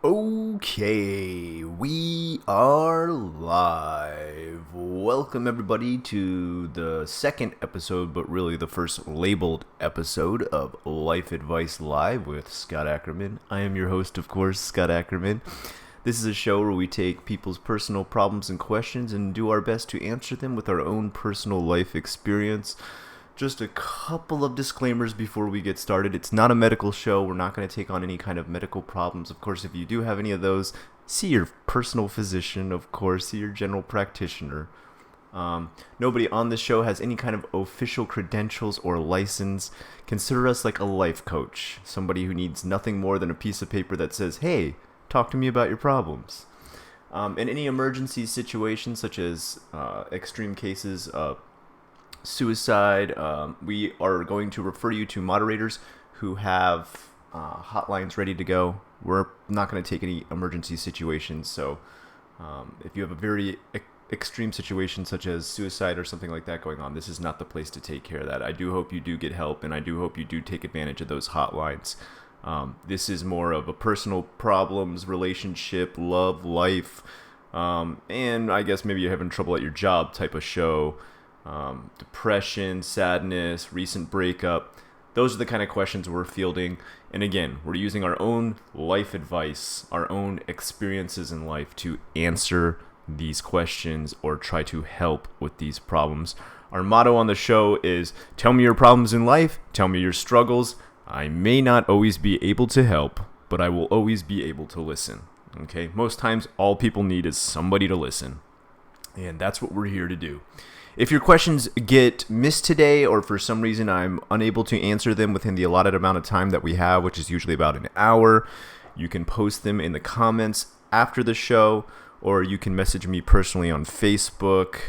Okay, we are live. Welcome, everybody, to the second episode, but really the first labeled episode of Life Advice Live with Scott Ackerman. I am your host, of course, Scott Ackerman. This is a show where we take people's personal problems and questions and do our best to answer them with our own personal life experience. Just a couple of disclaimers before we get started. It's not a medical show. We're not going to take on any kind of medical problems. Of course, if you do have any of those, see your personal physician, of course, see your general practitioner. Nobody on this show has any kind of official credentials or license. Consider us like a life coach, somebody who needs nothing more than a piece of paper that says, hey, talk to me about your problems. In any emergency situations, such as extreme cases of suicide, we are going to refer you to moderators who have hotlines ready to go. We're not going to take any emergency situations, so if you have a very extreme situation such as suicide or something like that going on, this is not the place to take care of that. I do hope you do get help, and I do hope you do take advantage of those hotlines. This is more of a personal problems, relationship, love, life, and I guess maybe you're having trouble at your job type of show. Depression, sadness, recent breakup. Those are the kind of questions we're fielding. And again, we're using our own life advice, our own experiences in life to answer these questions or try to help with these problems. Our motto on the show is, tell me your problems in life, tell me your struggles. I may not always be able to help, but I will always be able to listen. Okay? Most times, all people need is somebody to listen. And that's what we're here to do. If your questions get missed today, or for some reason I'm unable to answer them within the allotted amount of time that we have, which is usually about an hour, you can post them in the comments after the show, or you can message me personally on Facebook.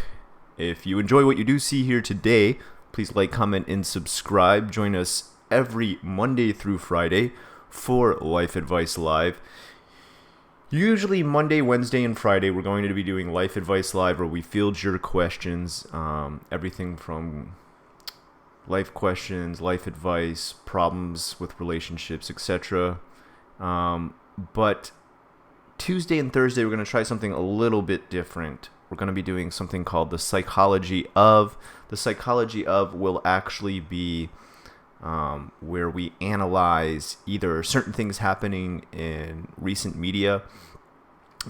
If you enjoy what you do see here today, please like, comment, and subscribe. Join us every Monday through Friday for Life Advice Live. Usually Monday, Wednesday, and Friday, we're going to be doing Life Advice Live, where we field your questions, everything from life questions, life advice, problems with relationships, etc. But Tuesday and Thursday, we're going to try something a little bit different. We're going to be doing something called the Psychology of. The Psychology of will actually be where we analyze either certain things happening in recent media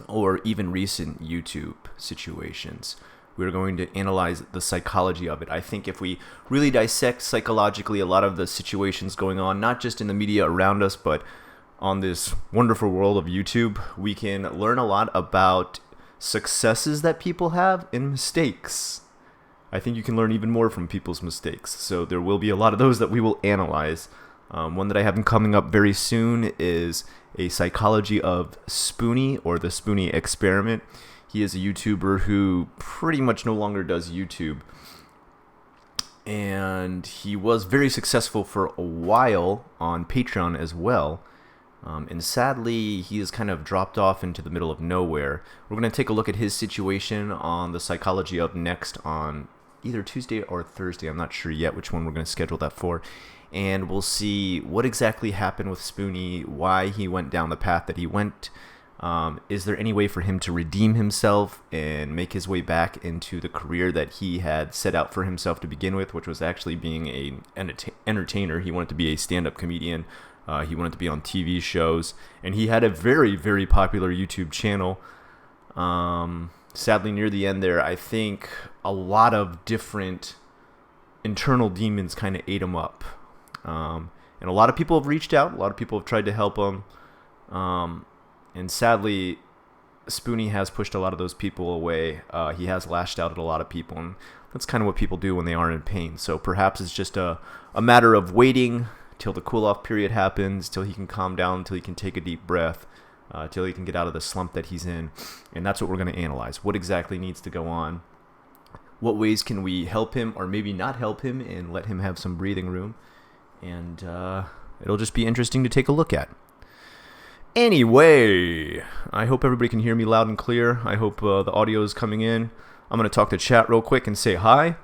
or even recent YouTube situations. We're going to analyze the psychology of it. I think if we really dissect psychologically a lot of the situations going on, not just in the media around us, but on this wonderful world of YouTube, we can learn a lot about successes that people have and mistakes. I think you can learn even more from people's mistakes. So there will be a lot of those that we will analyze. One that I have coming up very soon is a psychology of Spoonie, or the Spoonie experiment. He is a YouTuber who pretty much no longer does YouTube. And he was very successful for a while on Patreon as well. And sadly, he has kind of dropped off into the middle of nowhere. We're going to take a look at his situation on the Psychology of next on either Tuesday or Thursday. I'm not sure yet which one we're going to schedule that for. And we'll see what exactly happened with Spoonie, why he went down the path that he went. Is there any way for him to redeem himself and make his way back into the career that he had set out for himself to begin with, which was actually being an entertainer. He wanted to be a stand-up comedian. He wanted to be on TV shows. And he had a very, very popular YouTube channel. Sadly, near the end there, I think a lot of different internal demons kind of ate him up. And a lot of people have reached out. A lot of people have tried to help him. And sadly, Spoonie has pushed a lot of those people away. He has lashed out at a lot of people. And that's kind of what people do when they are in pain. So perhaps it's just a matter of waiting till the cool-off period happens, till he can calm down, till he can take a deep breath. Till he can get out of the slump that he's in. And that's what we're going to analyze. What exactly needs to go on? What ways can we help him or maybe not help him and let him have some breathing room? And it'll just be interesting to take a look at. Anyway, I hope everybody can hear me loud and clear. I hope the audio is coming in. I'm going to talk to chat real quick and say hi.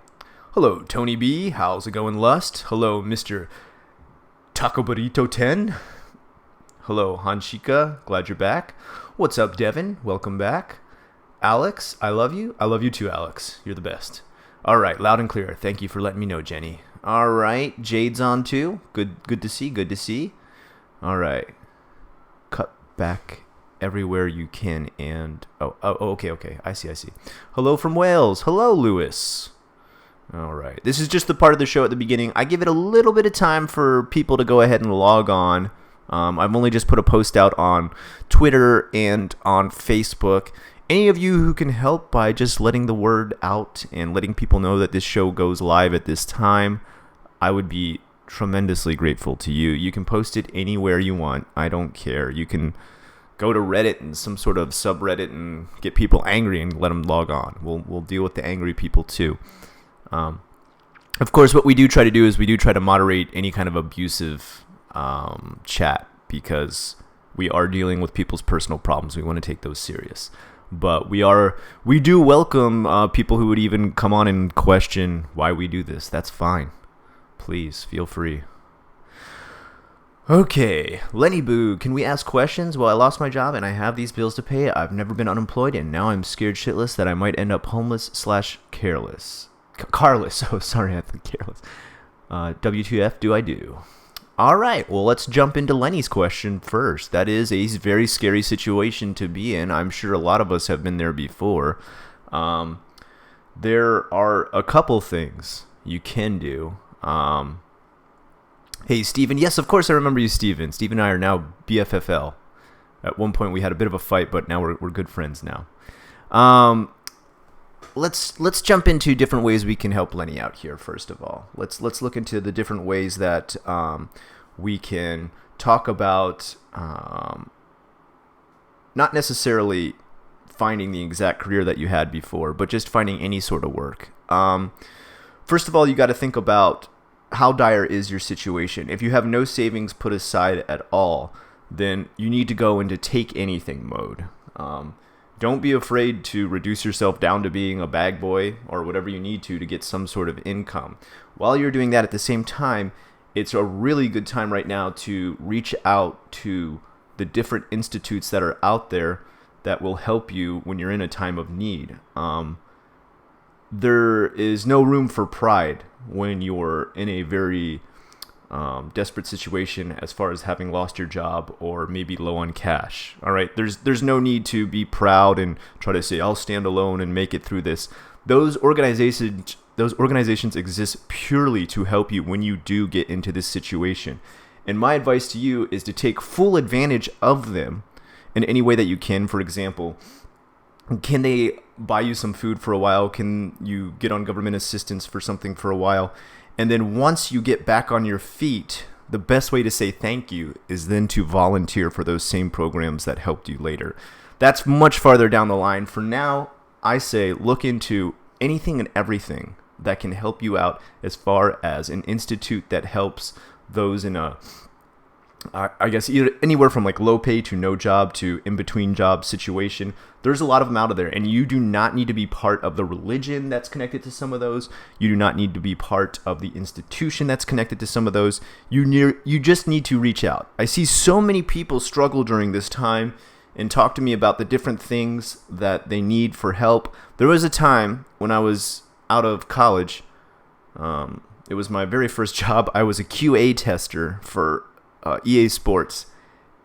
Hello, Tony B. How's it going, Lust? Hello, Mr. Taco Burrito 10. Hello, Hanshika. Glad you're back. What's up, Devin? Welcome back. Alex, I love you. I love you too, Alex. You're the best. All right, loud and clear. Thank you for letting me know, Jenny. All right, Jade's on too. Good to see. Good to see. All right. Cut back everywhere you can and okay. I see. Hello from Wales. Hello, Lewis. All right. This is just the part of the show at the beginning. I give it a little bit of time for people to go ahead and log on. I've only just put a post out on Twitter and on Facebook. Any of you who can help by just letting the word out and letting people know that this show goes live at this time, I would be tremendously grateful to you. You can post it anywhere you want. I don't care. You can go to Reddit and some sort of subreddit and get people angry and let them log on. We'll deal with the angry people too. Of course, what we do try to do is we do try to moderate any kind of abusive chat because we are dealing with people's personal problems. We want to take those serious. But we do welcome people who would even come on and question why we do this. That's fine. Please, feel free. Okay, Lenny Boo, can we ask questions? Well, I lost my job and I have these bills to pay. I've never been unemployed and now I'm scared shitless that I might end up homeless/careless. Carless. Oh, sorry, I thought careless. WTF do I do? All right, well, let's jump into Lenny's question first. That is a very scary situation to be in. I'm sure a lot of us have been there before. There are a couple things you can do. Hey, Steven. Yes, of course I remember you, Steven. Steven and I are now BFFL. At one point we had a bit of a fight, but now we're good friends now. Let's jump into different ways we can help Lenny out here. First of all, let's look into the different ways that we can talk about not necessarily finding the exact career that you had before, but just finding any sort of work. First of all, you got to think about how dire is your situation. If you have no savings put aside at all, then you need to go into take anything mode. Don't be afraid to reduce yourself down to being a bag boy or whatever you need to get some sort of income. While you're doing that at the same time, it's a really good time right now to reach out to the different institutes that are out there that will help you when you're in a time of need. There is no room for pride when you're in a very desperate situation as far as having lost your job or maybe low on cash. All right, there's no need to be proud and try to say I'll stand alone and make it through this. Those organizations exist purely to help you when you do get into this situation. And my advice to you is to take full advantage of them in any way that you can. For example, can they buy you some food for a while? Can you get on government assistance for something for a while? And then once you get back on your feet, the best way to say thank you is then to volunteer for those same programs that helped you later. That's much farther down the line. For now, I say look into anything and everything that can help you out as far as an institute that helps those in a, I guess, either anywhere from like low pay to no job to in between job situation. There's a lot of them out of there, and you do not need to be part of the religion that's connected to some of those. You do not need to be part of the institution that's connected to some of those. You just need to reach out. I see so many people struggle during this time and talk to me about the different things that they need for help. There was a time when I was out of college. It was my very first job. I was a QA tester for EA Sports.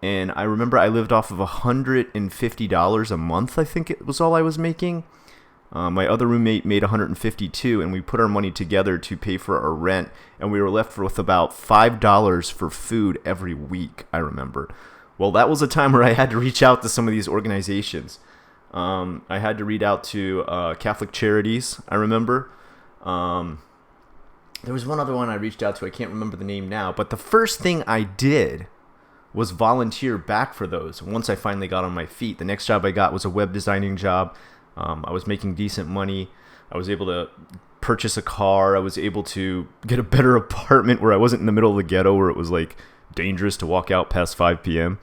And I remember I lived off of $150 a month, I think it was all I was making. My other roommate made $152, and we put our money together to pay for our rent, and we were left with about $5 for food every week, I remember. Well, that was a time where I had to reach out to some of these organizations. I had to reach out to Catholic Charities, I remember. There was one other one I reached out to, I can't remember the name now, but the first thing I did was volunteer back for those once I finally got on my feet. The next job I got was a web designing job. I was making decent money. I was able to purchase a car. I was able to get a better apartment where I wasn't in the middle of the ghetto where it was like dangerous to walk out past 5 p.m.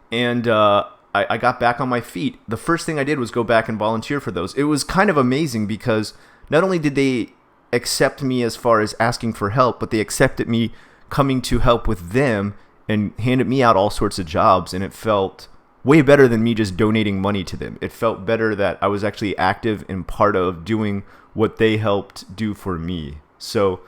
And I got back on my feet. The first thing I did was go back and volunteer for those. It was kind of amazing because not only did they accept me as far as asking for help, but they accepted me coming to help with them and handed me out all sorts of jobs, and it felt way better than me just donating money to them. It felt better that I was actually active and part of doing what they helped do for me. So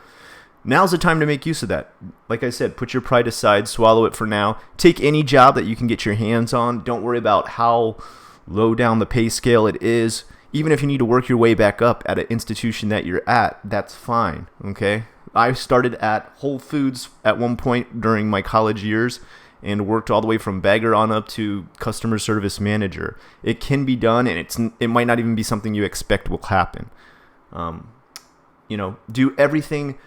now's the time to make use of that. Like I said, put your pride aside, swallow it for now. Take any job that you can get your hands on. Don't worry about how low down the pay scale it is. Even if you need to work your way back up at an institution that you're at, that's fine, okay? I started at Whole Foods at one point during my college years and worked all the way from bagger on up to customer service manager. It can be done, and it might not even be something you expect will happen. Do everything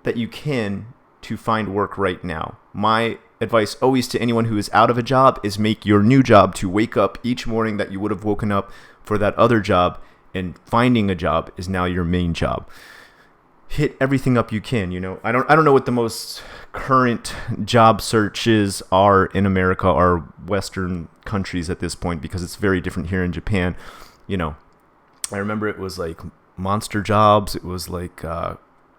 that you can to find work right now. My advice always to anyone who is out of a job is make your new job to wake up each morning that you would have woken up for that other job, and finding a job is now your main job. Hit everything up you can. I don't know what the most current job searches are in America or Western countries at this point, because it's very different here in Japan. I remember it was like Monster Jobs, it was like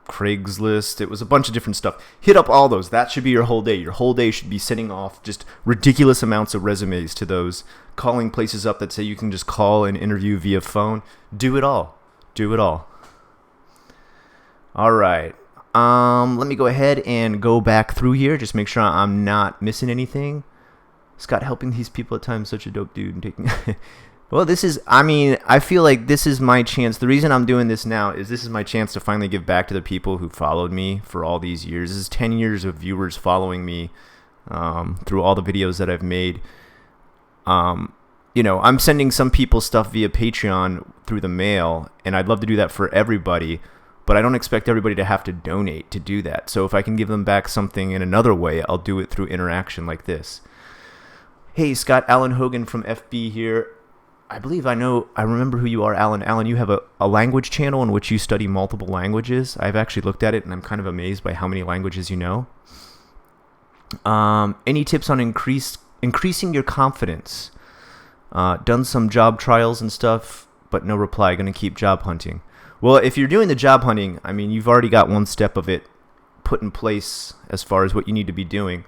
Craigslist, it was a bunch of different stuff. Hit up all those. That should be your whole day. Your whole day should be sending off just ridiculous amounts of resumes to those, calling places up that say you can just call and interview via phone. Do it all. All right. Let me go ahead and go back through here. Just make sure I'm not missing anything. Scott, helping these people at times, such a dope dude. And taking well, I feel like this is my chance. The reason I'm doing this now is this is my chance to finally give back to the people who followed me for all these years. This is 10 years of viewers following me through all the videos that I've made. I'm sending some people stuff via Patreon through the mail, and I'd love to do that for everybody, but I don't expect everybody to have to donate to do that. So if I can give them back something in another way, I'll do it through interaction like this. Hey, Scott, Alan Hogan from FB here. I remember who you are, Alan. Alan, you have a language channel in which you study multiple languages. I've actually looked at it, and I'm kind of amazed by how many languages you know. Any tips on increasing your confidence? Done some job trials and stuff, but no reply. Going to keep job hunting. Well, if you're doing the job hunting, you've already got one step of it put in place as far as what you need to be doing.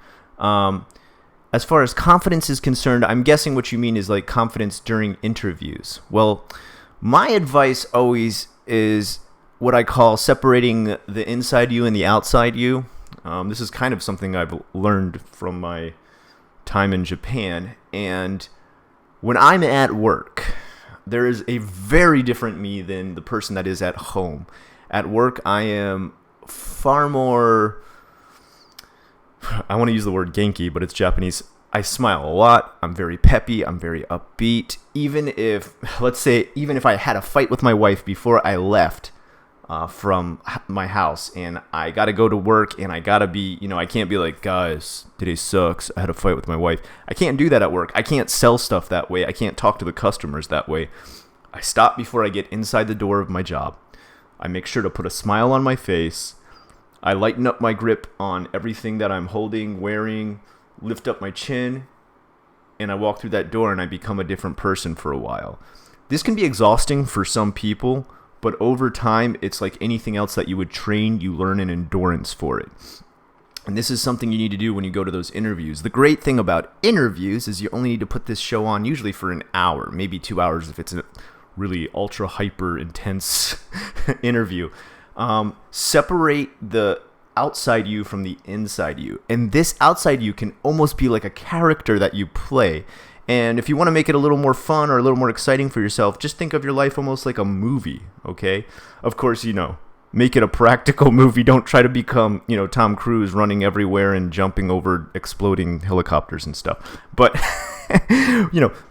As far as confidence is concerned, I'm guessing what you mean is like confidence during interviews. Well, my advice always is what I call separating the inside you and the outside you. This is kind of something I've learned from my time in Japan. And when I'm at work, there is a very different me than the person that is at home. At work, I am far more... I want to use the word genki, but it's Japanese. I smile a lot. I'm very peppy. I'm very upbeat. Even if I had a fight with my wife before I left from my house, and I got to go to work, and I got to be, I can't be like, guys, today sucks. I had a fight with my wife. I can't do that at work. I can't sell stuff that way. I can't talk to the customers that way. I stop before I get inside the door of my job. I make sure to put a smile on my face. I lighten up my grip on everything that I'm holding, wearing, lift up my chin, and I walk through that door and I become a different person for a while. This can be exhausting for some people, but over time, it's like anything else that you would train, you learn an endurance for it. And this is something you need to do when you go to those interviews. The great thing about interviews is you only need to put this show on usually for an hour, maybe 2 hours if it's a really ultra hyper intense interview. Separate the outside you from the inside you. And this outside you can almost be like a character that you play. And if you want to make it a little more fun or a little more exciting for yourself, just think of your life almost like a movie, okay? Of course, make it a practical movie. Don't try to become, Tom Cruise running everywhere and jumping over exploding helicopters and stuff. But,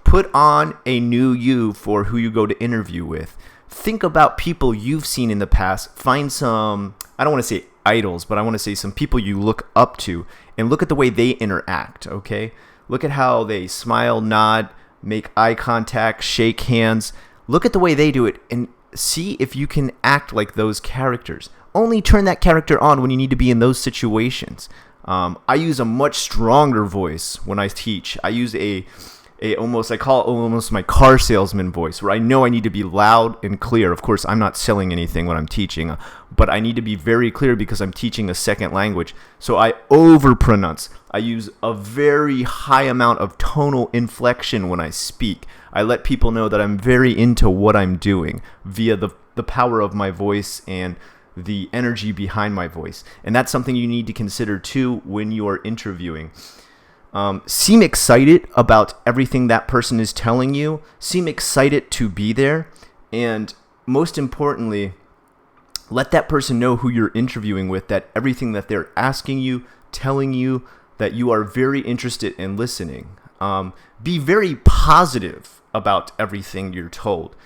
put on a new you for who you go to interview with. Think about people you've seen in the past. Find some, I don't want to say idols, but I want to say some people you look up to, and look at the way they interact, okay? Look at how they smile, nod, make eye contact, shake hands. Look at the way they do it and see if you can act like those characters. Only turn that character on when you need to be in those situations. I use a much stronger voice when I teach. I use a I call it almost my car salesman voice, where I know I need to be loud and clear. Of course, I'm not selling anything when I'm teaching, but I need to be very clear because I'm teaching a second language. So I overpronounce. I use a very high amount of tonal inflection when I speak. I let people know that I'm very into what I'm doing via the power of my voice and the energy behind my voice. And that's something you need to consider too when you are interviewing. Seem excited about everything that person is telling you. Seem excited to be there. And most importantly, let that person know who you're interviewing with, that everything that they're asking you, telling you, that you are very interested in listening. Be very positive about everything you're told.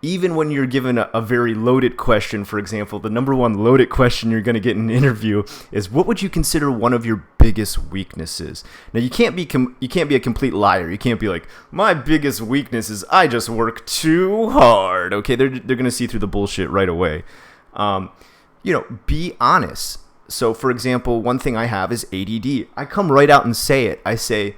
Even when you're given a very loaded question, for example, the number one loaded question you're going to get in an interview is, what would you consider one of your biggest weaknesses? Now, you can't be a complete liar. You can't be like, my biggest weakness is I just work too hard. Okay, they're going to see through the bullshit right away. Be honest. So, for example, one thing I have is ADD. I come right out and say it. I say,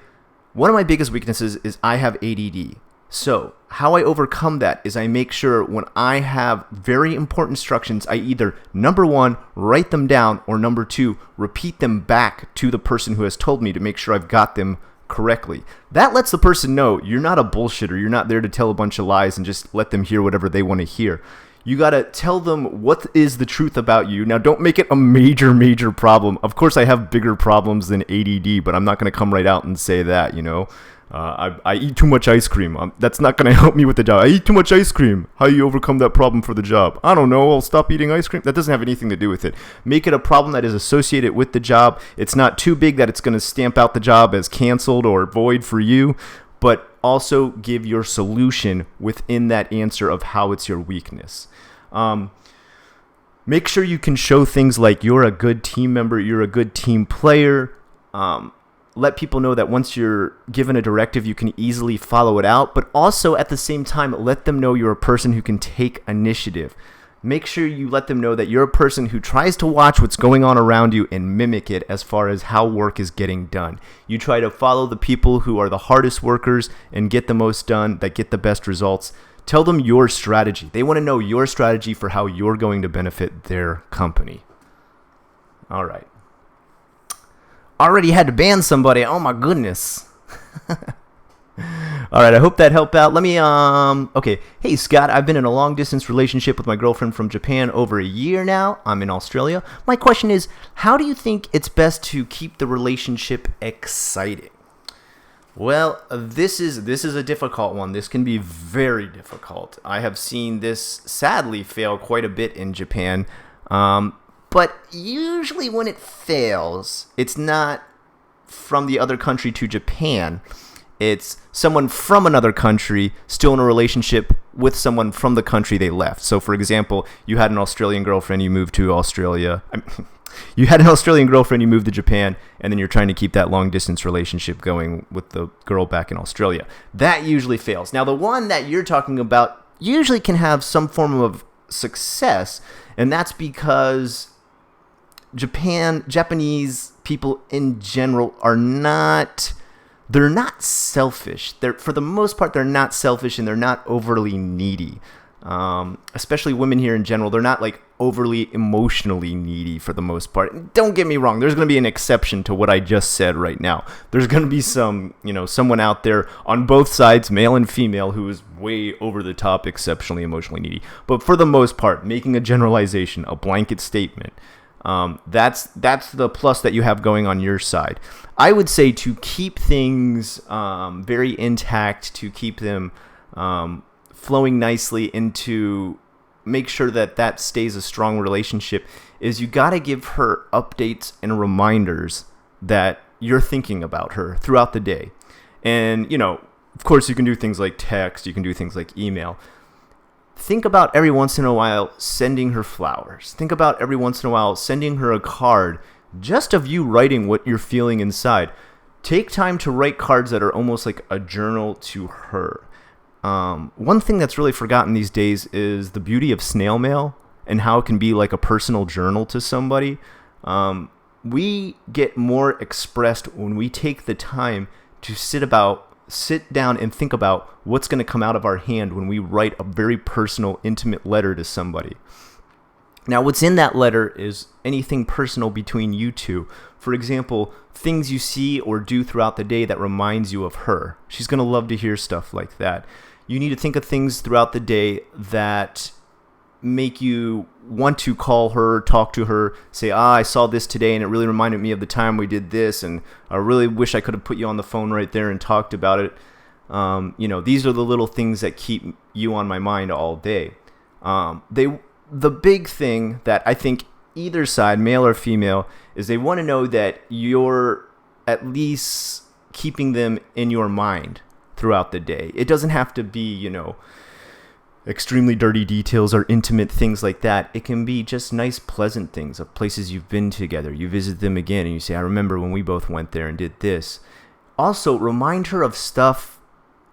one of my biggest weaknesses is I have ADD. So how I overcome that is I make sure when I have very important instructions, I either, number one, write them down, or number two, repeat them back to the person who has told me to make sure I've got them correctly. That lets the person know you're not a bullshitter. You're not there to tell a bunch of lies and just let them hear whatever they want to hear. You got to tell them what is the truth about you. Now, don't make it a major, major problem. Of course, I have bigger problems than ADD, but I'm not going to come right out and say that, I eat too much ice cream. That's not going to help me with the job. I eat too much ice cream. How do you overcome that problem for the job? I don't know. I'll stop eating ice cream. That doesn't have anything to do with it. Make it a problem that is associated with the job. It's not too big that it's going to stamp out the job as canceled or void for you, but also give your solution within that answer of how it's your weakness. Make sure you can show things like you're a good team member, you're a good team player. Let people know that once you're given a directive, you can easily follow it out, but also at the same time, let them know you're a person who can take initiative. Make sure you let them know that you're a person who tries to watch what's going on around you and mimic it as far as how work is getting done. You try to follow the people who are the hardest workers and get the most done, that get the best results. Tell them your strategy. They want to know your strategy for how you're going to benefit their company. All right. Already had to ban somebody. Oh my goodness. All right, I hope that helped out. Let me, okay. Hey, Scott, I've been in a long-distance relationship with my girlfriend from Japan over a year now. I'm in Australia. My question is, how do you think it's best to keep the relationship exciting? Well, this is a difficult one. This can be very difficult. I have seen this sadly fail quite a bit in Japan. But usually when it fails, it's not from the other country to Japan. It's someone from another country still in a relationship with someone from the country they left. So, for example, you had an Australian girlfriend, you moved to Australia. You had an Australian girlfriend, you moved to Japan, and then you're trying to keep that long-distance relationship going with the girl back in Australia. That usually fails. Now, the one that you're talking about usually can have some form of success, and that's because Japanese people in general they're not selfish. For the most part, they're not selfish and they're not overly needy. Especially women here in general, they're not like overly emotionally needy for the most part. Don't get me wrong, there's going to be an exception to what I just said right now. There's going to be someone out there on both sides, male and female, who is way over the top, exceptionally emotionally needy. But for the most part, making a generalization, a blanket statement, that's the plus that you have going on your side. I would say to keep things very intact, to keep them flowing nicely, and to make sure that stays a strong relationship, is you got to give her updates and reminders that you're thinking about her throughout the day. And, of course, you can do things like text, you can do things like email. Think about every once in a while sending her flowers. Think about every once in a while sending her a card just of you writing what you're feeling inside. Take time to write cards that are almost like a journal to her. One thing that's really forgotten these days is the beauty of snail mail and how it can be like a personal journal to somebody. We get more expressed when we take the time to sit down and think about what's going to come out of our hand when we write a very personal, intimate letter to somebody. Now, what's in that letter is anything personal between you two. For example, things you see or do throughout the day that reminds you of her. She's going to love to hear stuff like that. You need to think of things throughout the day that make you want to call her, talk to her, say, I saw this today and it really reminded me of the time we did this, and I really wish I could have put you on the phone right there and talked about it. These are the little things that keep you on my mind all day. The big thing that I think either side, male or female, is they want to know that you're at least keeping them in your mind throughout the day. It doesn't have to be, extremely dirty details or intimate things like that. It can be just nice, pleasant things of places you've been together. You visit them again and you say, I remember when we both went there and did this. Also, remind her of stuff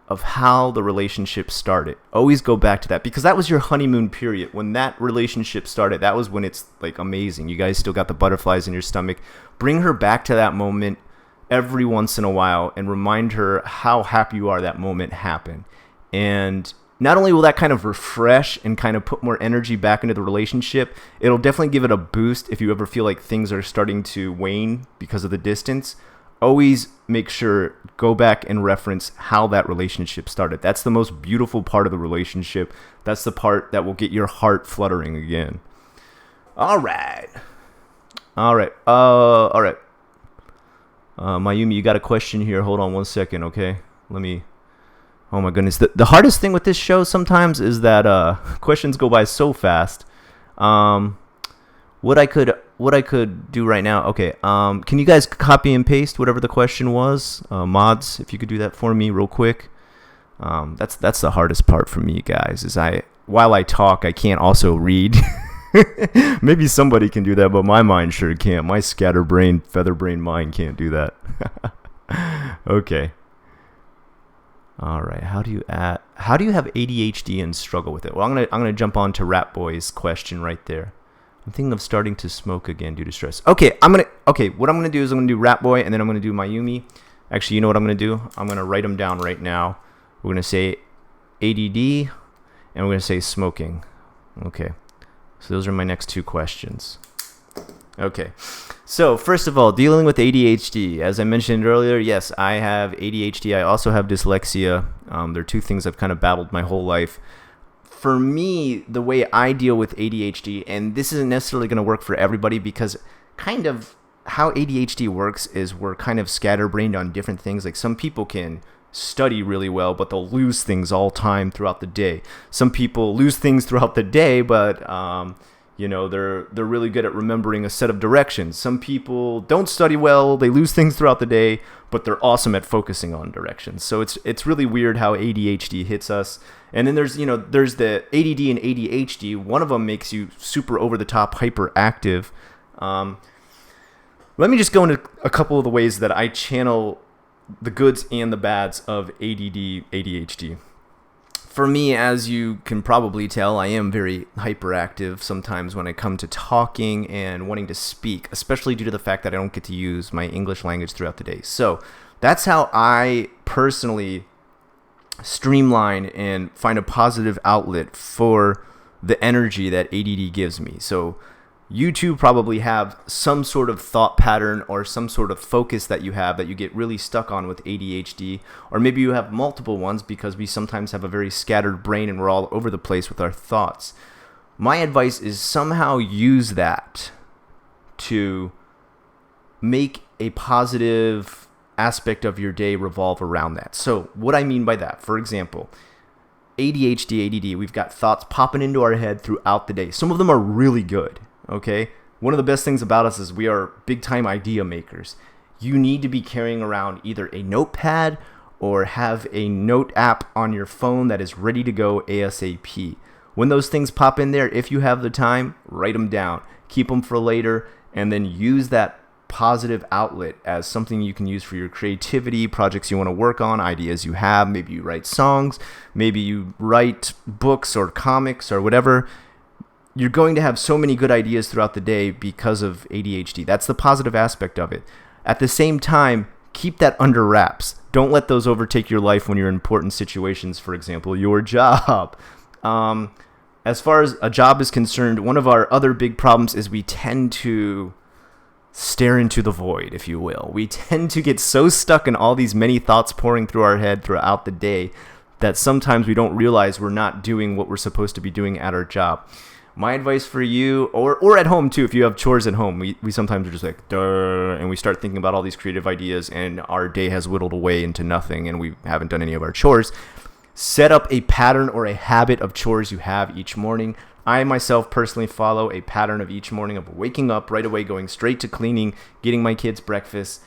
of how the relationship started. Always go back to that, because that was your honeymoon period. When that relationship started, that was when it's like amazing. You guys still got the butterflies in your stomach. Bring her back to that moment every once in a while and remind her how happy you are that moment happened. And not only will that kind of refresh and kind of put more energy back into the relationship, it'll definitely give it a boost if you ever feel like things are starting to wane because of the distance. Always make sure, go back and reference how that relationship started. That's the most beautiful part of the relationship. That's the part that will get your heart fluttering again. All right. Mayumi, you got a question here. Hold on one second, okay? Oh my goodness. The hardest thing with this show sometimes is that questions go by so fast. What I could do right now, okay. Can you guys copy and paste whatever the question was? Mods, if you could do that for me real quick. That's the hardest part for me, guys, is while I talk, I can't also read. Maybe somebody can do that, but my mind sure can't. My scatterbrain, featherbrain mind can't do that. Okay. All right. How do you have ADHD and struggle with it? Well, I'm gonna jump on to Rat Boy's question right there. I'm thinking of starting to smoke again due to stress. Okay, what I'm gonna do is I'm gonna do Rat Boy, and then I'm gonna do Mayumi. Actually, you know what I'm gonna do? I'm gonna write them down right now. We're gonna say ADD, and we're gonna say smoking. Okay. So those are my next two questions. Okay. So first of all, dealing with ADHD. As I mentioned earlier, yes, I have ADHD. I also have dyslexia. They're two things I've kind of battled my whole life. For me, the way I deal with ADHD, and this isn't necessarily going to work for everybody, because kind of how ADHD works is we're kind of scatterbrained on different things. Like some people can study really well, but they'll lose things all time throughout the day. Some people lose things throughout the day, but they're really good at remembering a set of directions. Some people don't study well, they lose things throughout the day, but they're awesome at focusing on directions. So it's really weird how ADHD hits us. And then there's the ADD and ADHD. One of them makes you super over the top hyperactive. Let me just go into a couple of the ways that I channel the goods and the bads of ADD, ADHD. For me, as you can probably tell, I am very hyperactive sometimes when I come to talking and wanting to speak, especially due to the fact that I don't get to use my English language throughout the day. So that's how I personally streamline and find a positive outlet for the energy that ADD gives me. So you two probably have some sort of thought pattern or some sort of focus that you have that you get really stuck on with ADHD, or maybe you have multiple ones because we sometimes have a very scattered brain and we're all over the place with our thoughts. My advice is somehow use that to make a positive aspect of your day revolve around that. So what I mean by that, for example, ADHD, ADD, we've got thoughts popping into our head throughout the day. Some of them are really good. Okay, one of the best things about us is we are big time idea makers. You need to be carrying around either a notepad or have a note app on your phone that is ready to go ASAP. When those things pop in there, if you have the time, write them down, keep them for later, and then use that positive outlet as something you can use for your creativity, projects you want to work on, ideas you have. Maybe you write songs, maybe you write books or comics or whatever. You're going to have so many good ideas throughout the day because of ADHD. That's the positive aspect of it. At the same time, keep that under wraps. Don't let those overtake your life when you're in important situations, for example, your job. As far as a job is concerned, one of our other big problems is we tend to stare into the void, if you will. We tend to get so stuck in all these many thoughts pouring through our head throughout the day that sometimes we don't realize we're not doing what we're supposed to be doing at our job. My advice for you, or at home too, if you have chores at home, we sometimes are just like, duh, and we start thinking about all these creative ideas and our day has whittled away into nothing and we haven't done any of our chores. Set up a pattern or a habit of chores you have each morning. I myself personally follow a pattern of each morning of waking up right away, going straight to cleaning, getting my kids breakfast.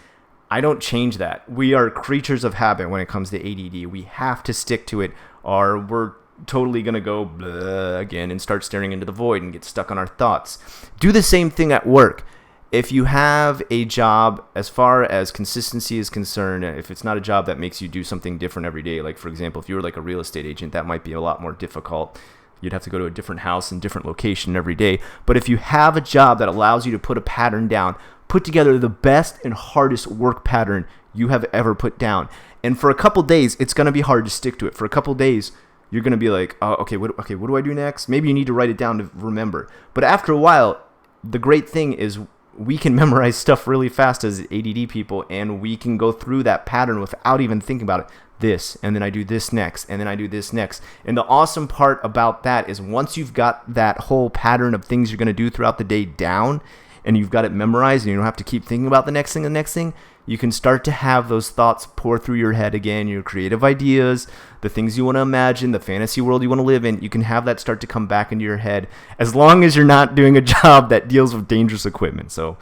I don't change that. We are creatures of habit when it comes to ADD. We have to stick to it or we're totally going to go blah again and start staring into the void and get stuck on our thoughts. Do the same thing at work. If you have a job, as far as consistency is concerned, if it's not a job that makes you do something different every day, like for example, if you were like a real estate agent, that might be a lot more difficult. You'd have to go to a different house and different location every day. But if you have a job that allows you to put a pattern down, put together the best and hardest work pattern you have ever put down. And for a couple days, it's going to be hard to stick to it. For a couple days, you're going to be like, oh, okay, what do I do next? Maybe you need to write it down to remember. But after a while, the great thing is we can memorize stuff really fast as ADD people, and we can go through that pattern without even thinking about it. This, and then I do this next, and then I do this next. And the awesome part about that is once you've got that whole pattern of things you're going to do throughout the day down, and you've got it memorized, and you don't have to keep thinking about the next thing, you can start to have those thoughts pour through your head again, your creative ideas, the things you want to imagine, the fantasy world you want to live in. You can have that start to come back into your head as long as you're not doing a job that deals with dangerous equipment. So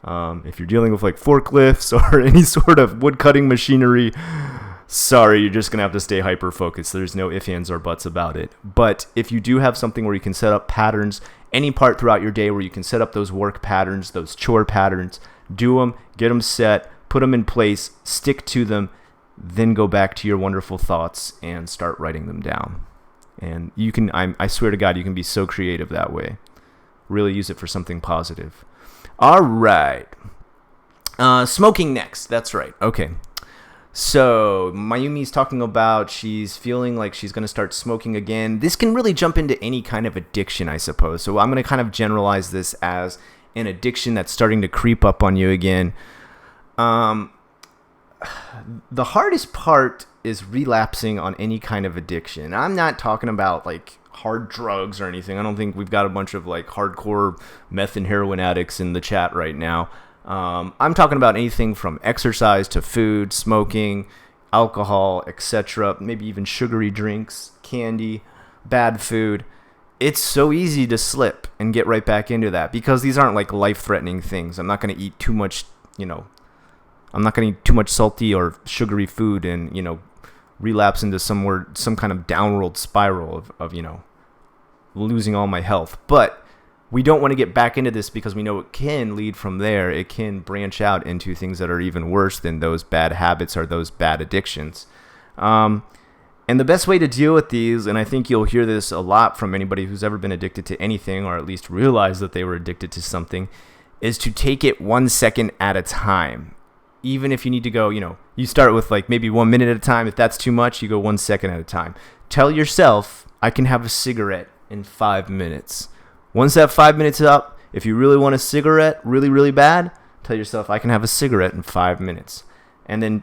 if you're dealing with like forklifts or any sort of wood cutting machinery, sorry, you're just going to have to stay hyper-focused. There's no ifs, ands, or buts about it. But if you do have something where you can set up patterns, any part throughout your day where you can set up those work patterns, those chore patterns, do them, get them set, put them in place, stick to them, then go back to your wonderful thoughts and start writing them down. And you can, I swear to God, you can be so creative that way. Really use it for something positive. All right. Smoking next. That's right. Okay. So Mayumi's talking about she's feeling like she's going to start smoking again. This can really jump into any kind of addiction, I suppose. So I'm going to kind of generalize this as an addiction that's starting to creep up on you again. The hardest part is relapsing on any kind of addiction. I'm not talking about like hard drugs or anything. I don't think we've got a bunch of like hardcore meth and heroin addicts in the chat right now. I'm talking about anything from exercise to food, smoking, alcohol, etc. Maybe even sugary drinks, candy, bad food. It's so easy to slip and get right back into that because these aren't like life-threatening things. I'm not going to eat too much, I'm not going to eat too much salty or sugary food and, relapse into some kind of downward spiral of losing all my health. But we don't want to get back into this because we know it can lead from there. It can branch out into things that are even worse than those bad habits or those bad addictions. And the best way to deal with these, and I think you'll hear this a lot from anybody who's ever been addicted to anything or at least realized that they were addicted to something, is to take it 1 second at a time. Even if you need to go, you start with like maybe 1 minute at a time. If that's too much, you go 1 second at a time. Tell yourself, I can have a cigarette in 5 minutes. Once that 5 minutes is up, if you really want a cigarette really, really bad, tell yourself, I can have a cigarette in 5 minutes. And then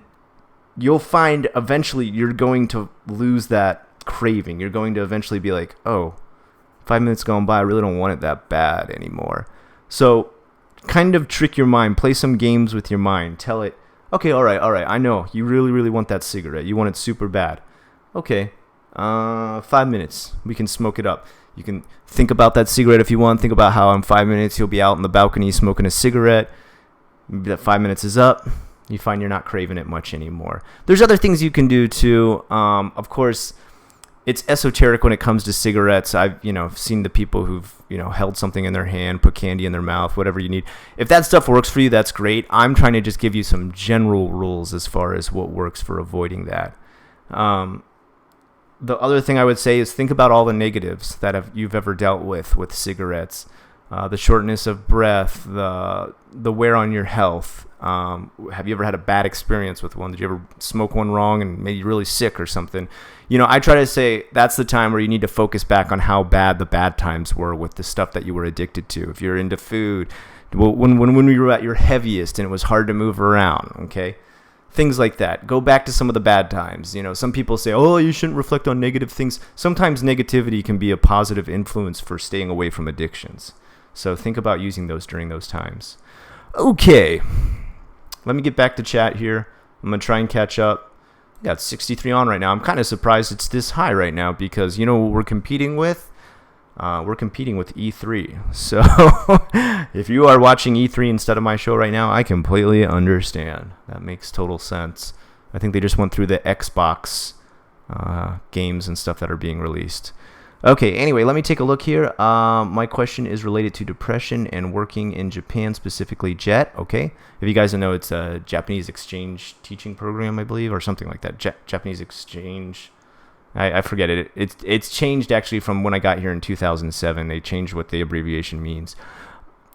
you'll find eventually you're going to lose that craving. You're going to eventually be like, oh, 5 minutes gone by, I really don't want it that bad anymore. So kind of trick your mind, play some games with your mind. Tell it, okay, all right, I know you really, really want that cigarette. You want it super bad. Okay, 5 minutes, we can smoke it up. You can think about that cigarette if you want. Think about how in 5 minutes you'll be out in the balcony smoking a cigarette. Maybe that 5 minutes is up. You find you're not craving it much anymore. There's other things you can do too. Of course, it's esoteric when it comes to cigarettes. I've seen the people who've held something in their hand, put candy in their mouth, whatever you need. If that stuff works for you, that's great. I'm trying to just give you some general rules as far as what works for avoiding that. The other thing I would say is think about all the negatives that you've ever dealt with cigarettes. the shortness of breath, the wear on your health. Have you ever had a bad experience with one? Did you ever smoke one wrong and made you really sick or something? I try to say that's the time where you need to focus back on how bad the bad times were with the stuff that you were addicted to. If you're into food, when we were at your heaviest and it was hard to move around, okay? Things like that. Go back to some of the bad times. Some people say, oh, you shouldn't reflect on negative things. Sometimes negativity can be a positive influence for staying away from addictions. So think about using those during those times. Okay. Let me get back to chat here. I'm going to try and catch up. We got 63 on right now. I'm kind of surprised it's this high right now because what we're competing with? We're competing with E3. So if you are watching E3 instead of my show right now, I completely understand. That makes total sense. I think they just went through the Xbox games and stuff that are being released. Okay, anyway, let me take a look here. My question is related to depression and working in Japan, specifically JET, okay? If you guys don't know, it's a Japanese exchange teaching program, I believe, or something like that. Japanese exchange. I forget it. It's changed, actually, from when I got here in 2007. They changed what the abbreviation means.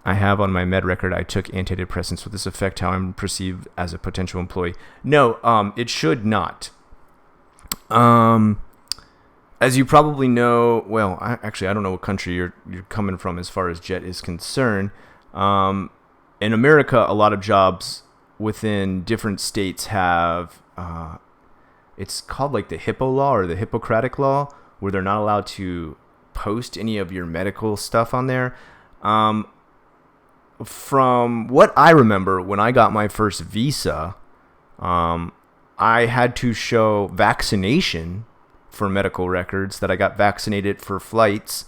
I have on my med record, I took antidepressants. Will this affect how I'm perceived as a potential employee? No, it should not. As you probably know, well, I don't know what country you're coming from as far as JET is concerned. In America, a lot of jobs within different states have, it's called like the HIPAA law or the Hippocratic law, where they're not allowed to post any of your medical stuff on there. From what I remember, when I got my first visa, I had to show vaccination for medical records, that I got vaccinated for flights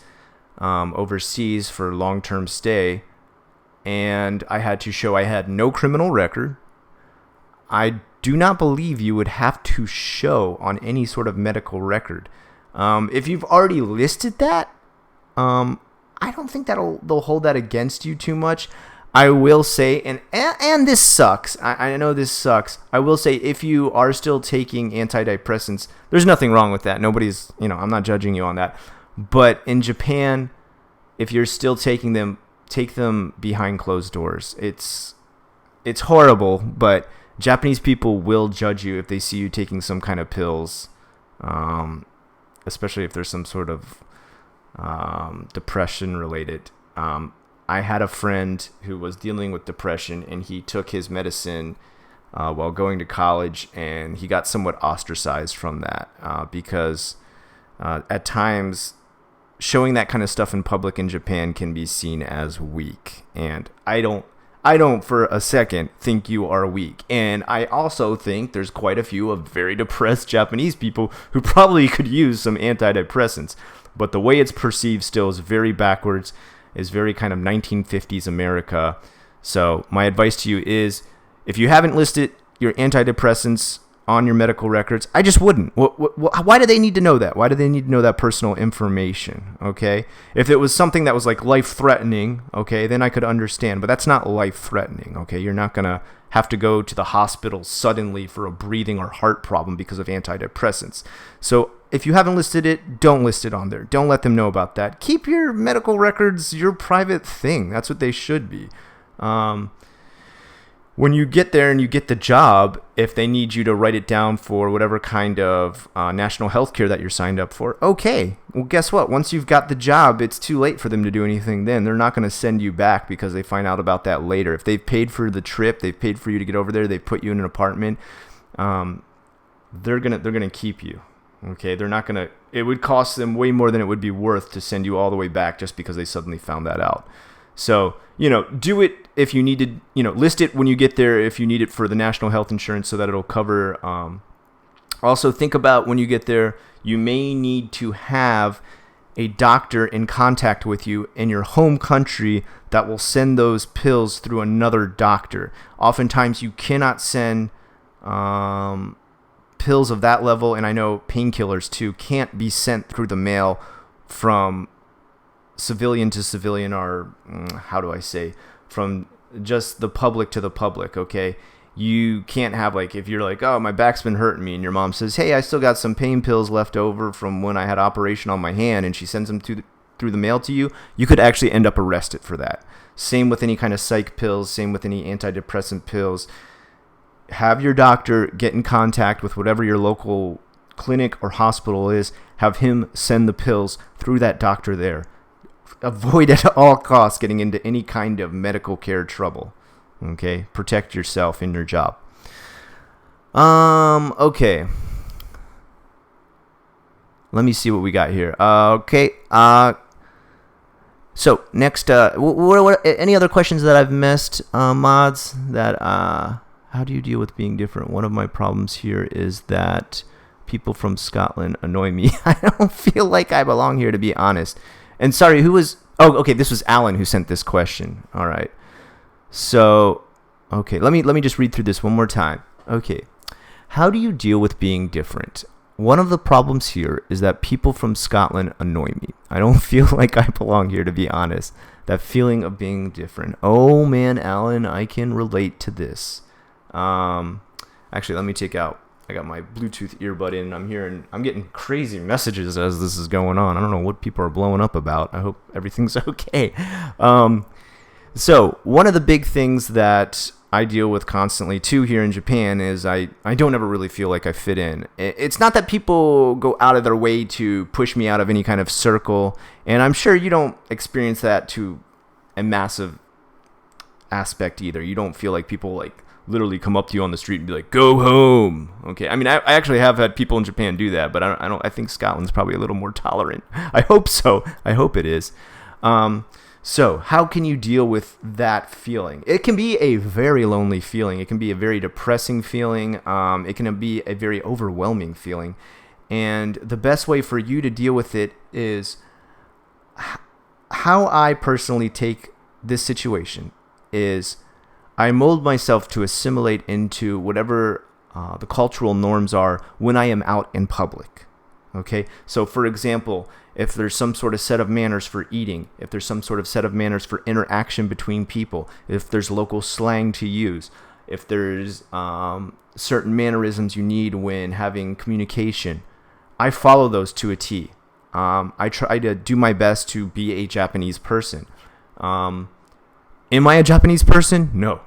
overseas for long-term stay, and I had to show I had no criminal record. I do not believe you would have to show on any sort of medical record. If you've already listed that, I don't think they'll hold that against you too much. I will say, and this sucks. I know this sucks. I will say, if you are still taking antidepressants, there's nothing wrong with that. Nobody's, I'm not judging you on that. But in Japan, if you're still taking them, take them behind closed doors. It's horrible, but Japanese people will judge you if they see you taking some kind of pills, especially if there's some sort of depression related. I had a friend who was dealing with depression, and he took his medicine while going to college, and he got somewhat ostracized from that because at times showing that kind of stuff in public in Japan can be seen as weak. And I don't for a second think you are weak. And I also think there's quite a few of very depressed Japanese people who probably could use some antidepressants. But the way it's perceived still is very backwards, is very kind of 1950s America. So my advice to you is, if you haven't listed your antidepressants on your medical records, I just wouldn't. Why do they need to know that? Why do they need to know that personal information? Okay, if it was something that was like life-threatening, okay, then I could understand. But that's not life-threatening. Okay, you're not gonna have to go to the hospital suddenly for a breathing or heart problem because of antidepressants. So if you haven't listed it, don't list it on there. Don't let them know about that. Keep your medical records your private thing. That's what they should be. When you get there and you get the job, if they need you to write it down for whatever kind of national health care that you're signed up for, okay. Well, guess what? Once you've got the job, it's too late for them to do anything then. They're not going to send you back because they find out about that later. If they've paid for the trip, they've paid for you to get over there, they've put you in an apartment, they're gonna keep you. Okay, they're not gonna. It would cost them way more than it would be worth to send you all the way back just because they suddenly found that out. So, do it if you need to, list it when you get there if you need it for the national health insurance so that it'll cover. Also, think about when you get there, you may need to have a doctor in contact with you in your home country that will send those pills through another doctor. Oftentimes, you cannot send pills of that level, and I know painkillers too, can't be sent through the mail from civilian to civilian, or how do I say, from just the public to the public, okay? You can't have, like, if you're like, oh, my back's been hurting me, and your mom says, hey, I still got some pain pills left over from when I had operation on my hand, and she sends them through the mail to you, you could actually end up arrested for that. Same with any kind of psych pills, same with any antidepressant pills. Have your doctor get in contact with whatever your local clinic or hospital is. Have him send the pills through that doctor there. Avoid at all costs getting into any kind of medical care trouble. Okay? Protect yourself in your job. Okay. Let me see what we got here. Okay. So next, what any other questions that I've missed, mods? That how do you deal with being different? One of my problems here is that people from Scotland annoy me. I don't feel like I belong here, to be honest. And sorry, who was? Oh, okay. This was Alan who sent this question. All right. So, okay. Let me just read through this one more time. Okay. How do you deal with being different? One of the problems here is that people from Scotland annoy me. I don't feel like I belong here, to be honest. That feeling of being different. Oh man, Alan, I can relate to this. Actually, let me take out. I got my Bluetooth earbud in. I'm getting crazy messages as this is going on. I don't know what people are blowing up about. I hope everything's okay. So one of the big things that I deal with constantly too here in Japan is I don't ever really feel like I fit in. It's not that people go out of their way to push me out of any kind of circle, and I'm sure you don't experience that to a massive aspect either. You don't feel like people like literally come up to you on the street and be like, "Go home." Okay, I mean I actually have had people in Japan do that, but I think Scotland's probably a little more tolerant. I hope so. I hope it is. So how can you deal with that feeling? It can be a very lonely feeling. It can be a very depressing feeling. It can be a very overwhelming feeling. And the best way for you to deal with it is how I personally take this situation is I mold myself to assimilate into whatever the cultural norms are when I am out in public. Okay, so for example, if there's some sort of set of manners for eating, if there's some sort of set of manners for interaction between people, if there's local slang to use, if there's certain mannerisms you need when having communication, I follow those to a T. I try to do my best to be a Japanese person. Am I a Japanese person? No,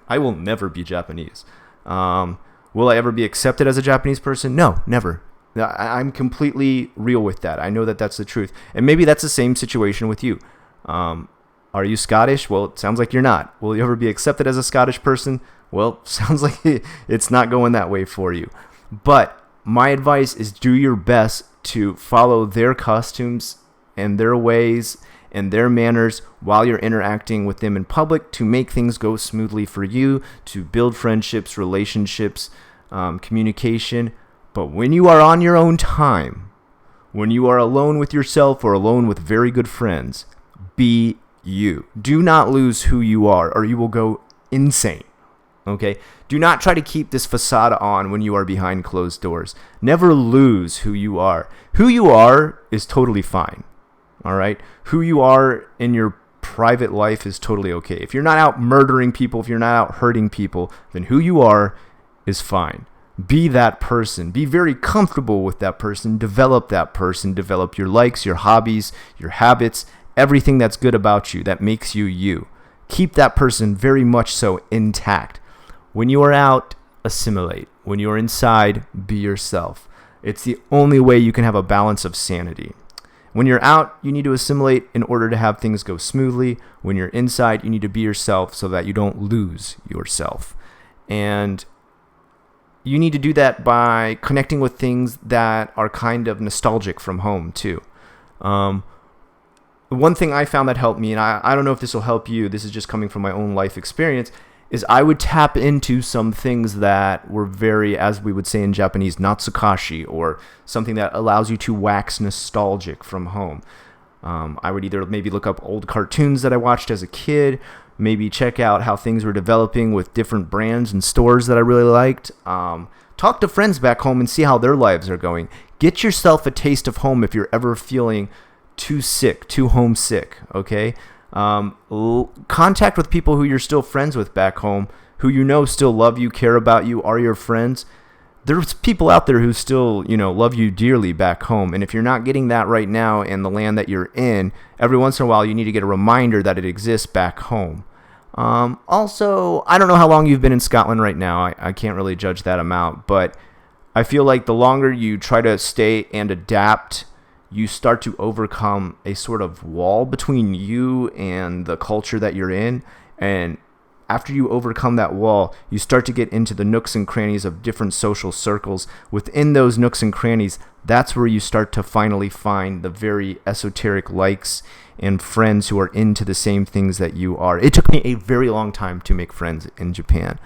I will never be Japanese. Will I ever be accepted as a Japanese person? No, never. I'm completely real with that. I know that that's the truth. And maybe that's the same situation with you. Are you Scottish? Well, it sounds like you're not. Will you ever be accepted as a Scottish person? Well, sounds like it's not going that way for you. But my advice is do your best to follow their costumes and their ways and their manners while you're interacting with them in public to make things go smoothly for you, to build friendships, relationships, communication. But when you are on your own time, when you are alone with yourself or alone with very good friends, be you. Do not lose who you are or you will go insane. Okay? Do not try to keep this facade on when you are behind closed doors. Never lose who you are. Who you are is totally fine. All right? Who you are in your private life is totally okay. If you're not out murdering people, if you're not out hurting people, then who you are is fine. Be that person. Be very comfortable with that person. Develop that person. Develop your likes, your hobbies, your habits, everything that's good about you that makes you you. Keep that person very much so intact. When you are out, assimilate. When you are inside, be yourself. It's the only way you can have a balance of sanity. When you're out, you need to assimilate in order to have things go smoothly. When you're inside, you need to be yourself so that you don't lose yourself. And you need to do that by connecting with things that are kind of nostalgic from home, too. One thing I found that helped me, and I don't know if this will help you, this is just coming from my own life experience, is I would tap into some things that were very, as we would say in Japanese, natsukashi, or something that allows you to wax nostalgic from home. I would either maybe look up old cartoons that I watched as a kid, maybe check out how things were developing with different brands and stores that I really liked. Talk to friends back home and see how their lives are going. Get yourself a taste of home if you're ever feeling too sick, too homesick, okay? Contact with people who you're still friends with back home, who you know still love you, care about you, are your friends. there's people out there who still, love you dearly back home. And if you're not getting that right now in the land that you're in, every once in a while you need to get a reminder that it exists back home. Also, I don't know how long you've been in Scotland right now. I can't really judge that amount, but I feel like the longer you try to stay and adapt, you start to overcome a sort of wall between you and the culture that you're in. And after you overcome that wall, you start to get into the nooks and crannies of different social circles. Within those nooks and crannies, that's where you start to finally find the very esoteric likes and friends who are into the same things that you are. It took me a very long time to make friends in Japan.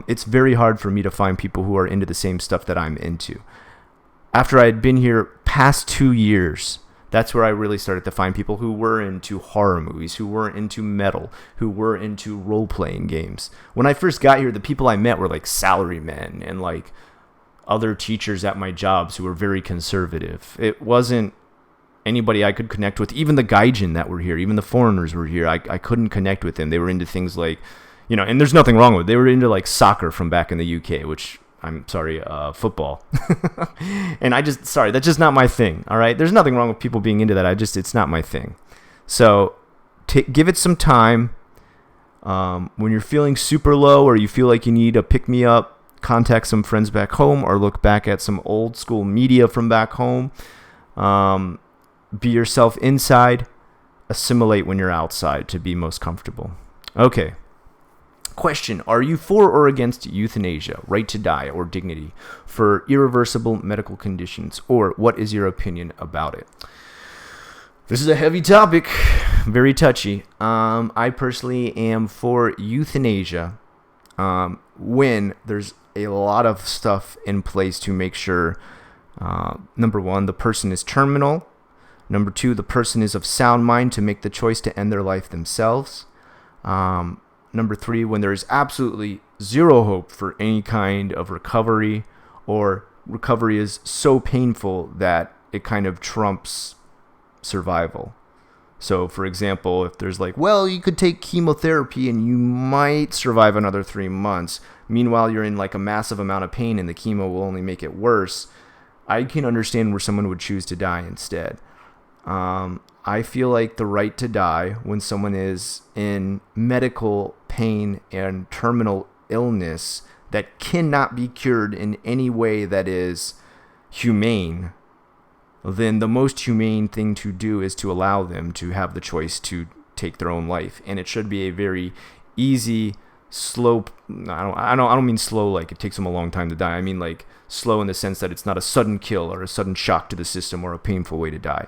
It's very hard for me to find people who are into the same stuff that I'm into. After I had been here past 2 years, that's where I really started to find people who were into horror movies, who were into metal, who were into role-playing games. When I first got here, the people I met were like salarymen and like other teachers at my jobs who were very conservative. It wasn't anybody I could connect with. Even the gaijin that were here, even the foreigners were here, I couldn't connect with them. They were into things like, and there's nothing wrong with it. They were into like soccer from back in the UK, which, I'm sorry, football. And that's just not my thing, all right? There's nothing wrong with people being into that. It's not my thing. So give it some time. When you're feeling super low or you feel like you need a pick-me-up, contact some friends back home or look back at some old school media from back home. Be yourself inside. Assimilate when you're outside to be most comfortable. Okay. Question: are you for or against euthanasia, right to die, or dignity for irreversible medical conditions, or what is your opinion about it? This is a heavy topic, very touchy. I personally am for euthanasia when there's a lot of stuff in place to make sure, number one, the person is terminal. Number two, the person is of sound mind to make the choice to end their life themselves. Number three, when there is absolutely zero hope for any kind of recovery, or recovery is so painful that it kind of trumps survival. So, for example, if there's like, well, you could take chemotherapy and you might survive another 3 months. Meanwhile, you're in like a massive amount of pain and the chemo will only make it worse. I can understand where someone would choose to die instead. I feel like the right to die when someone is in medical pain and terminal illness that cannot be cured in any way that is humane, then the most humane thing to do is to allow them to have the choice to take their own life. And it should be a very easy, slow, I don't mean slow like it takes them a long time to die. I mean like slow in the sense that it's not a sudden kill or a sudden shock to the system or a painful way to die.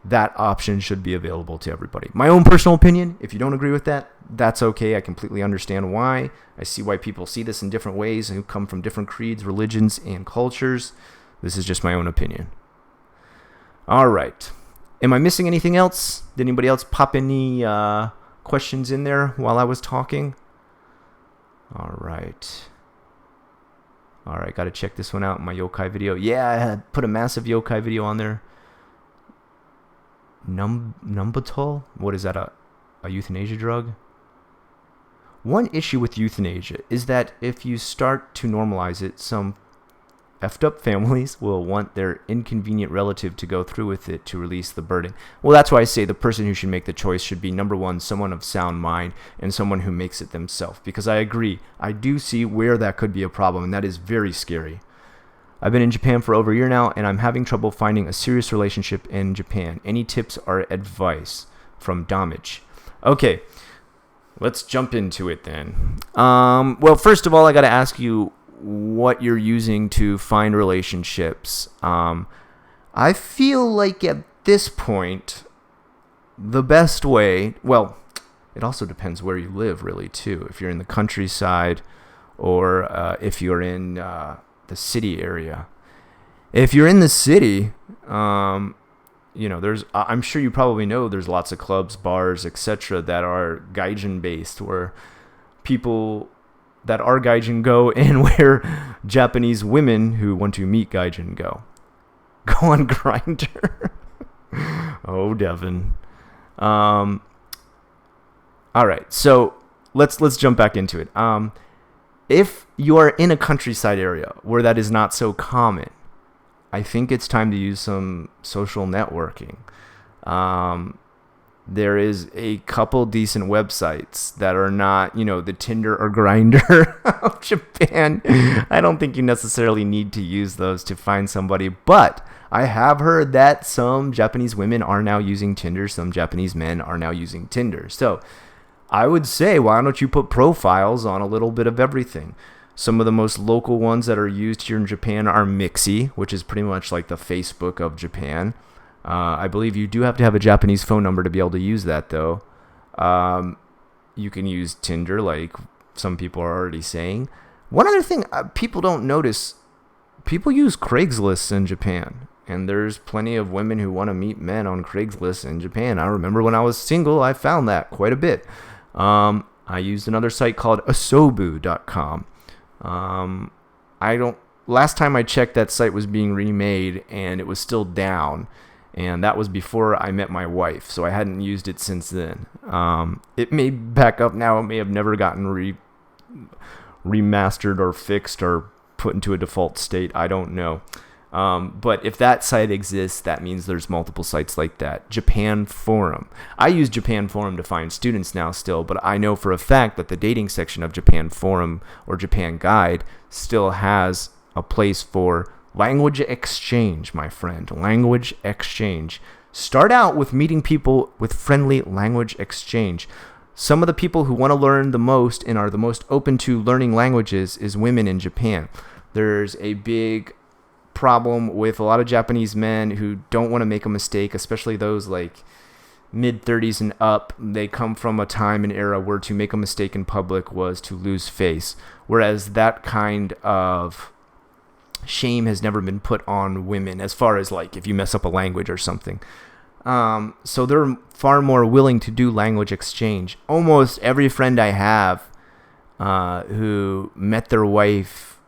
That option should be available to everybody. My own personal opinion, if you don't agree with that, that's okay. I completely understand why. I see why people see this in different ways and who come from different creeds, religions, and cultures. This is just my own opinion. All right. Am I missing anything else? Did anybody else pop any questions in there while I was talking? All right. Got to check this one out in my yokai video. Yeah, I had put a massive yokai video on there. Numbatol? What is that, a euthanasia drug? One issue with euthanasia is that if you start to normalize it, some effed up families will want their inconvenient relative to go through with it to release the burden. Well, that's why I say the person who should make the choice should be, number one, someone of sound mind and someone who makes it themselves. Because I agree, I do see where that could be a problem, and that is very scary. I've been in Japan for over a year now, and I'm having trouble finding a serious relationship in Japan. Any tips or advice? From Damage. Okay, let's jump into it then. Well, first of all, I got to ask you what you're using to find relationships. I feel like at this point, the best way, well, it also depends where you live, really, too. If you're in the countryside or if you're in the city area. If you're in the city, I'm sure you probably know there's lots of clubs, bars, etc. that are gaijin based, where people that are gaijin go and where Japanese women who want to meet gaijin go. Go on Grindr. Oh, Devin. All right, so let's jump back into it. If you are in a countryside area where that is not so common, I think it's time to use some social networking. There is a couple decent websites that are not, the Tinder or Grindr of Japan. I don't think you necessarily need to use those to find somebody, but I have heard that some Japanese women are now using Tinder, some Japanese men are now using Tinder. So I would say, why don't you put profiles on a little bit of everything? Some of the most local ones that are used here in Japan are Mixi, which is pretty much like the Facebook of Japan. I believe you do have to have a Japanese phone number to be able to use that, though. You can use Tinder, like some people are already saying. One other thing people don't notice, people use Craigslist in Japan. And there's plenty of women who want to meet men on Craigslist in Japan. I remember when I was single, I found that quite a bit. I used another site called asobu.com. Last time I checked, that site was being remade and it was still down. And that was before I met my wife, so I hadn't used it since then. It may back up now. It may have never gotten remastered or fixed or put into a default state. I don't know. But if that site exists, that means there's multiple sites like that. Japan Forum. I use Japan Forum to find students now still, but I know for a fact that the dating section of Japan Forum or Japan Guide still has a place for language exchange, my friend. Language exchange. Start out with meeting people with friendly language exchange. Some of the people who want to learn the most and are the most open to learning languages is women in Japan. There's a big problem with a lot of Japanese men who don't want to make a mistake, especially those like mid-30s and up. They come from a time and era where to make a mistake in public was to lose face, whereas that kind of shame has never been put on women as far as like if you mess up a language or something. So they're far more willing to do language exchange. Almost every friend I have who met their wife,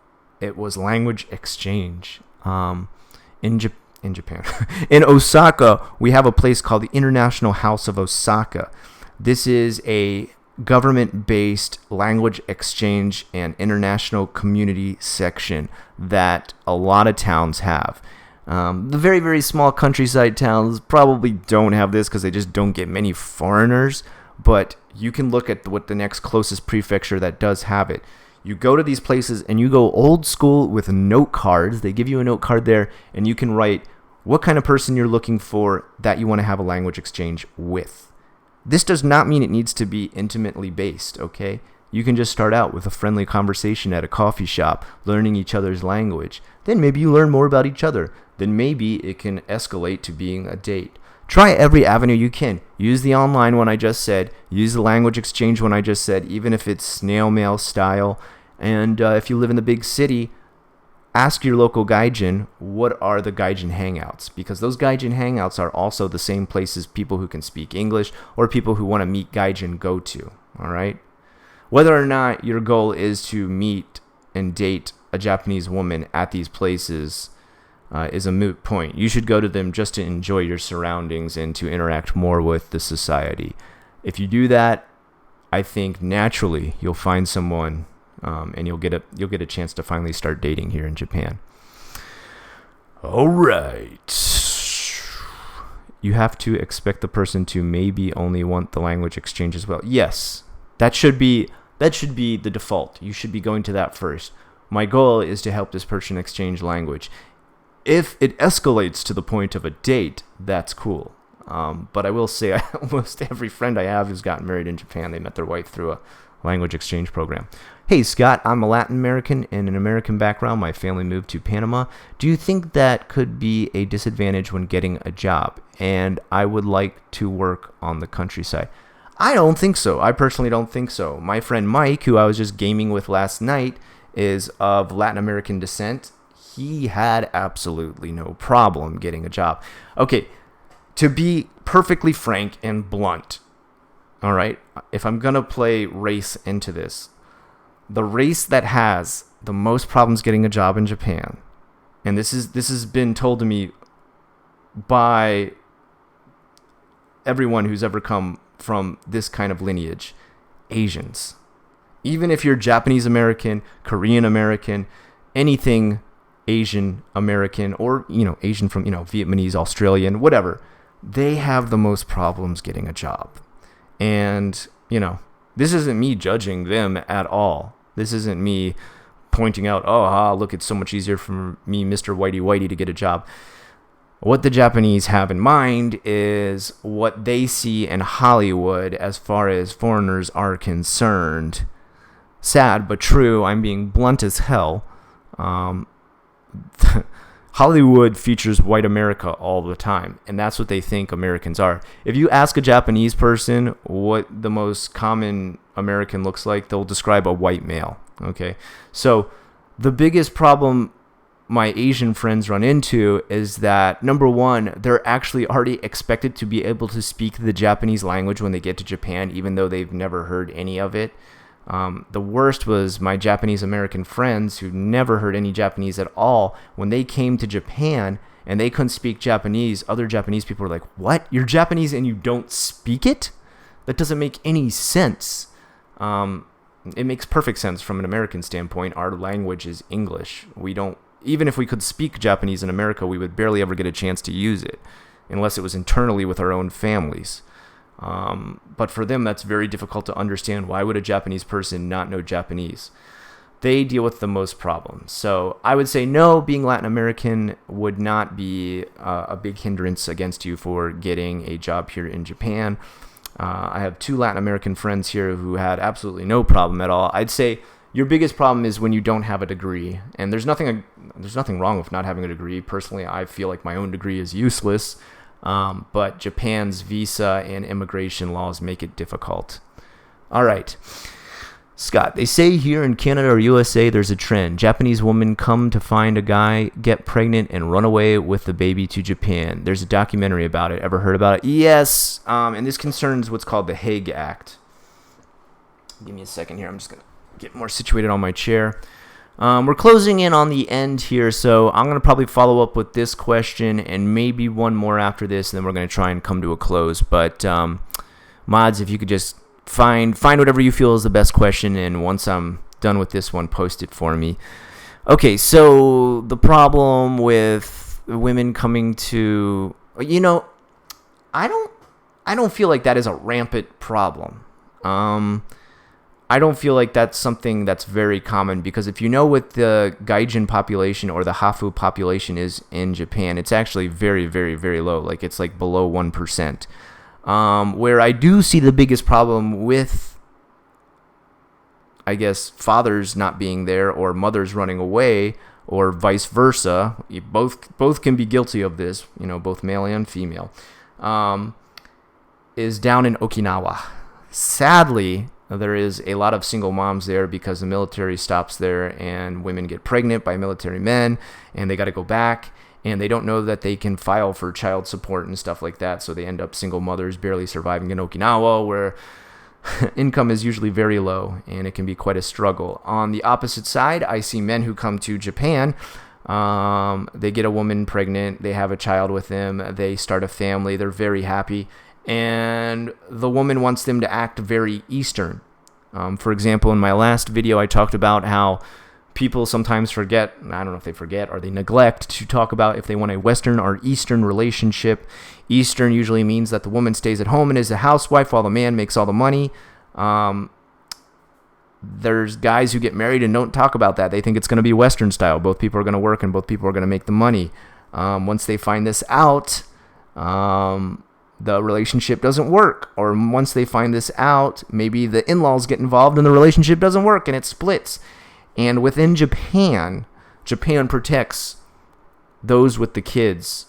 it was language exchange. In Japan. In Osaka, we have a place called the International House of Osaka. This is a government-based language exchange and international community section that a lot of towns have. The very, very small countryside towns probably don't have this because they just don't get many foreigners, but you can look at what the next closest prefecture that does have it. You go to these places and you go old school with note cards. They give you a note card there and you can write what kind of person you're looking for that you want to have a language exchange with. This does not mean it needs to be intimately based, okay? You can just start out with a friendly conversation at a coffee shop, learning each other's language. Then maybe you learn more about each other. Then maybe it can escalate to being a date. Try every avenue you can. Use the online one I just said. Use the language exchange one I just said, even if it's snail mail style. And if you live in the big city, ask your local gaijin what are the gaijin hangouts, because those gaijin hangouts are also the same places people who can speak English or people who want to meet gaijin go to, all right? Whether or not your goal is to meet and date a Japanese woman at these places is a moot point. You should go to them just to enjoy your surroundings and to interact more with the society. If you do that, I think naturally you'll find someone and you'll get a chance to finally start dating here in Japan. All right. You have to expect the person to maybe only want the language exchange as well. Yes, that should be the default. You should be going to that first. My goal is to help this person exchange language. If it escalates to the point of a date, that's cool. But I will say almost every friend I have who's gotten married in Japan, they met their wife through a language exchange program. Hey, Scott, I'm a Latin American and an American background. My family moved to Panama. Do you think that could be a disadvantage when getting a job? And I would like to work on the countryside. I don't think so. I personally don't think so. My friend Mike, who I was just gaming with last night, is of Latin American descent. He had absolutely no problem getting a job. Okay, to be perfectly frank and blunt, all right, if I'm going to play race into this, the race that has the most problems getting a job in Japan, and this has been told to me by everyone who's ever come from this kind of lineage, Asians. Even if you're Japanese American, Korean American, anything Asian American, or, Asian from, Vietnamese, Australian, whatever, they have the most problems getting a job. And, this isn't me judging them at all. This isn't me pointing out, look, it's so much easier for me, Mr. Whitey Whitey, to get a job. What the Japanese have in mind is what they see in Hollywood as far as foreigners are concerned. Sad but true. I'm being blunt as hell. Hollywood features white America all the time, and that's what they think Americans are. If you ask a Japanese person what the most common American looks like, they'll describe a white male. Okay, so the biggest problem my Asian friends run into is that, number one, they're actually already expected to be able to speak the Japanese language when they get to Japan, even though they've never heard any of it. The worst was my Japanese American friends who never heard any Japanese at all. When they came to Japan and they couldn't speak Japanese, other Japanese people were like, "What? You're Japanese and you don't speak it? That doesn't make any sense." It makes perfect sense from an American standpoint. Our language is English. Even if we could speak Japanese in America, we would barely ever get a chance to use it unless it was internally with our own families. But for them, that's very difficult to understand. Why would a Japanese person not know Japanese? They deal with the most problems. So I would say no, being Latin American would not be a big hindrance against you for getting a job here in Japan. I have 2 Latin American friends here who had absolutely no problem at all. I'd say your biggest problem is when you don't have a degree, and there's nothing wrong with not having a degree. Personally, I feel like my own degree is useless. But Japan's visa and immigration laws make it difficult. All right. Scott, they say here in Canada or USA there's a trend. Japanese women come to find a guy, get pregnant, and run away with the baby to Japan. There's a documentary about it. Ever heard about it? Yes. And this concerns what's called the Hague Act. Give me a second here. I'm just going to get more situated on my chair. We're closing in on the end here, so I'm going to probably follow up with this question and maybe one more after this, and then we're going to try and come to a close. But, mods, if you could just find whatever you feel is the best question, and once I'm done with this one, post it for me. Okay, so the problem with women coming to, I don't feel like that is a rampant problem. I don't feel like that's something that's very common, because if you know what the Gaijin population or the Hafu population is in Japan, it's actually very, very, very low. Like, it's like below 1%. Where I do see the biggest problem with, I guess, fathers not being there or mothers running away or vice versa, both can be guilty of this, both male and female, is down in Okinawa. Sadly, there is a lot of single moms there because the military stops there and women get pregnant by military men and they got to go back, and they don't know that they can file for child support and stuff like that. So they end up single mothers barely surviving in Okinawa, where income is usually very low and it can be quite a struggle. On the opposite side, I see men who come to Japan. They get a woman pregnant, they have a child with them, they start a family, they're very happy. And the woman wants them to act very Eastern. For example, in my last video, I talked about how people sometimes forget, I don't know if they forget or they neglect to talk about if they want a Western or Eastern relationship. Eastern usually means that the woman stays at home and is a housewife while the man makes all the money. There's guys who get married and don't talk about that. They think it's going to be Western style. Both people are going to work and both people are going to make the money. Once they find this out, the relationship doesn't work. Or once they find this out, maybe the in-laws get involved and the relationship doesn't work and it splits. And within Japan protects those with the kids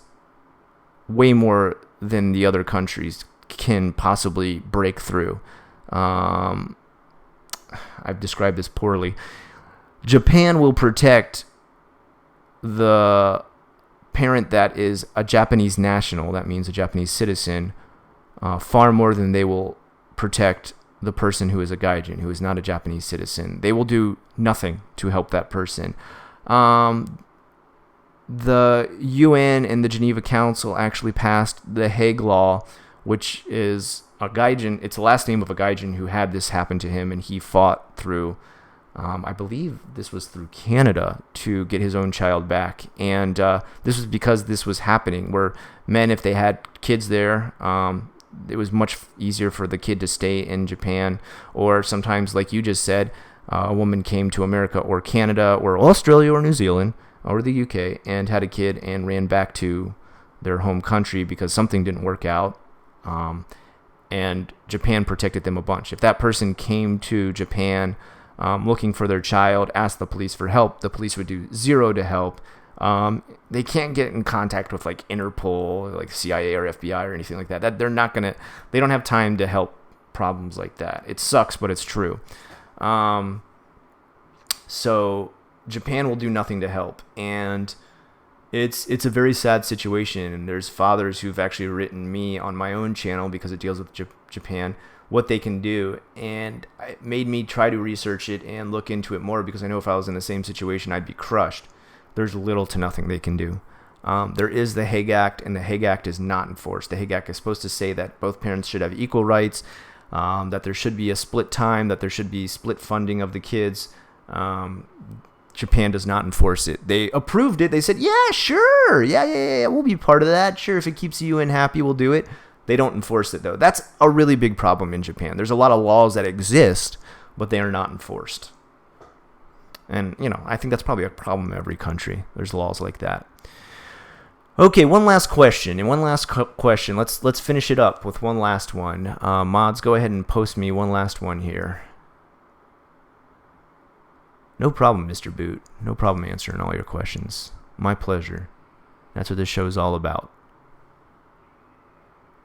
way more than the other countries can possibly break through. I've described this poorly. Japan will protect the parent that is a Japanese national, that means a Japanese citizen, far more than they will protect the person who is a gaijin, who is not a Japanese citizen. They will do nothing to help that person. The UN and the Geneva Council actually passed the Hague Law, which is a gaijin. It's the last name of a gaijin who had this happen to him, and he fought through, I believe this was through Canada, to get his own child back. And this was because this was happening, where men, if they had kids there, it was much easier for the kid to stay in Japan. Or sometimes, like you just said, a woman came to America or Canada or Australia or New Zealand or the UK and had a kid and ran back to their home country because something didn't work out. And Japan protected them a bunch. If that person came to Japan looking for their child, asked the police for help, the police would do zero to help. They can't get in contact with like Interpol, like CIA or FBI or anything like that. They don't have time to help problems like that. It sucks, but it's true. So Japan will do nothing to help. And it's a very sad situation. And there's fathers who've actually written me on my own channel, because it deals with Japan, what they can do. And it made me try to research it and look into it more, because I know if I was in the same situation, I'd be crushed. There's little to nothing they can do. There is the Hague Act, and the Hague Act is not enforced. The Hague Act is supposed to say that both parents should have equal rights, that there should be a split time, that there should be split funding of the kids. Japan does not enforce it. They approved it. They said, yeah, sure. Yeah, we'll be part of that. Sure, if it keeps you in happy, we'll do it. They don't enforce it, though. That's a really big problem in Japan. There's a lot of laws that exist, but they are not enforced. And, I think that's probably a problem in every country. There's laws like that. Okay, one last question. Let's finish it up with one last one. Mods, go ahead and post me one last one here. No problem, Mr. Boot. No problem answering all your questions. My pleasure. That's what this show is all about.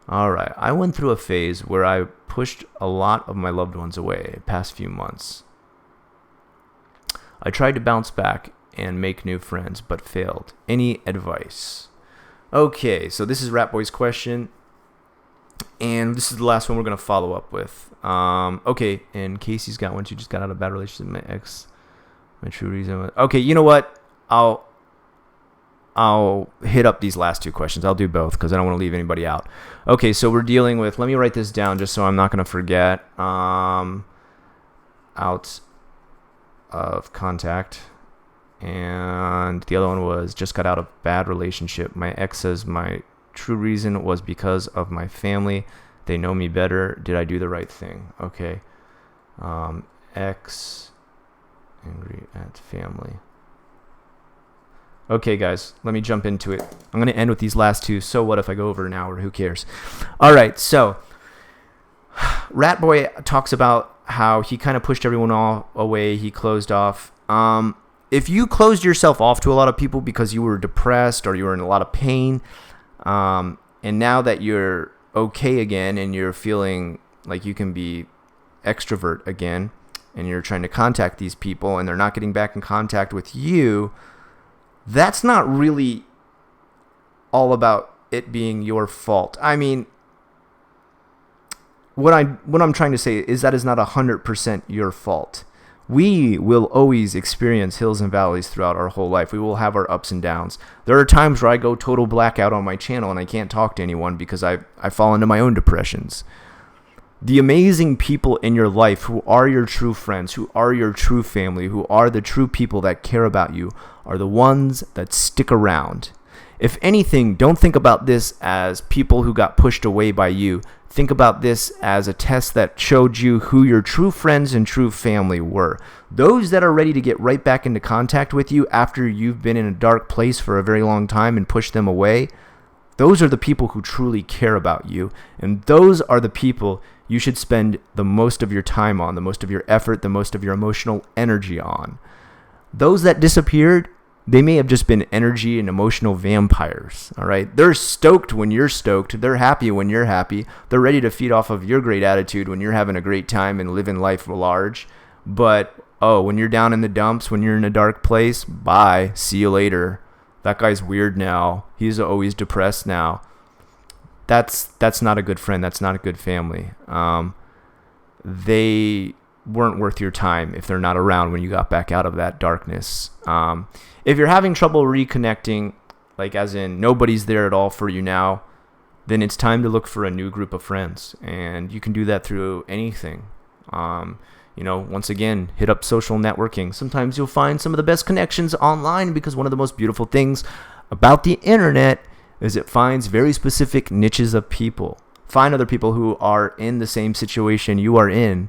Alright, I went through a phase where I pushed a lot of my loved ones away past few months. I tried to bounce back and make new friends, but failed. Any advice? Okay, so this is Rat Boy's question, and this is the last one we're going to follow up with. Okay, and Casey's got one. She just got out of a bad relationship with my ex. My true reason. Okay, you know what? I'll hit up these last two questions. I'll do both because I don't want to leave anybody out. Okay, so we're dealing with, let me write this down just so I'm not going to forget. Out of contact. And the other one was just got out of bad relationship. My ex says my true reason was because of my family. They know me better. Did I do the right thing? Okay. Ex angry at family. Okay, guys, let me jump into it. I'm going to end with these last two. So what if I go over an hour? Who cares? All right, so Rat Boy talks about how he kind of pushed everyone all away. He closed off. If you closed yourself off to a lot of people because you were depressed or you were in a lot of pain, and now that you're okay again and you're feeling like you can be extrovert again, and you're trying to contact these people and they're not getting back in contact with you, that's not really all about it being your fault. I mean, what I'm trying to say is that is not 100% your fault. We will always experience hills and valleys throughout our whole life. We will have our ups and downs. There are times where I go total blackout on my channel and I can't talk to anyone because I fall into my own depressions. The amazing people in your life who are your true friends, who are your true family, who are the true people that care about you, are the ones that stick around. If anything, don't think about this as people who got pushed away by you. Think about this as a test that showed you who your true friends and true family were. Those that are ready to get right back into contact with you after you've been in a dark place for a very long time and pushed them away, those are the people who truly care about you. And those are the people you should spend the most of your time on, the most of your effort, the most of your emotional energy on. Those that disappeared, they may have just been energy and emotional vampires, all right? They're stoked when you're stoked. They're happy when you're happy. They're ready to feed off of your great attitude when you're having a great time and living life large. But, when you're down in the dumps, when you're in a dark place, bye, see you later. That guy's weird now. He's always depressed now. That's not a good friend. That's not a good family. They weren't worth your time if they're not around when you got back out of that darkness. If you're having trouble reconnecting, like as in nobody's there at all for you now, then it's time to look for a new group of friends. And you can do that through anything. Once again, hit up social networking. Sometimes you'll find some of the best connections online, because one of the most beautiful things about the internet is it finds very specific niches of people. Find other people who are in the same situation you are in.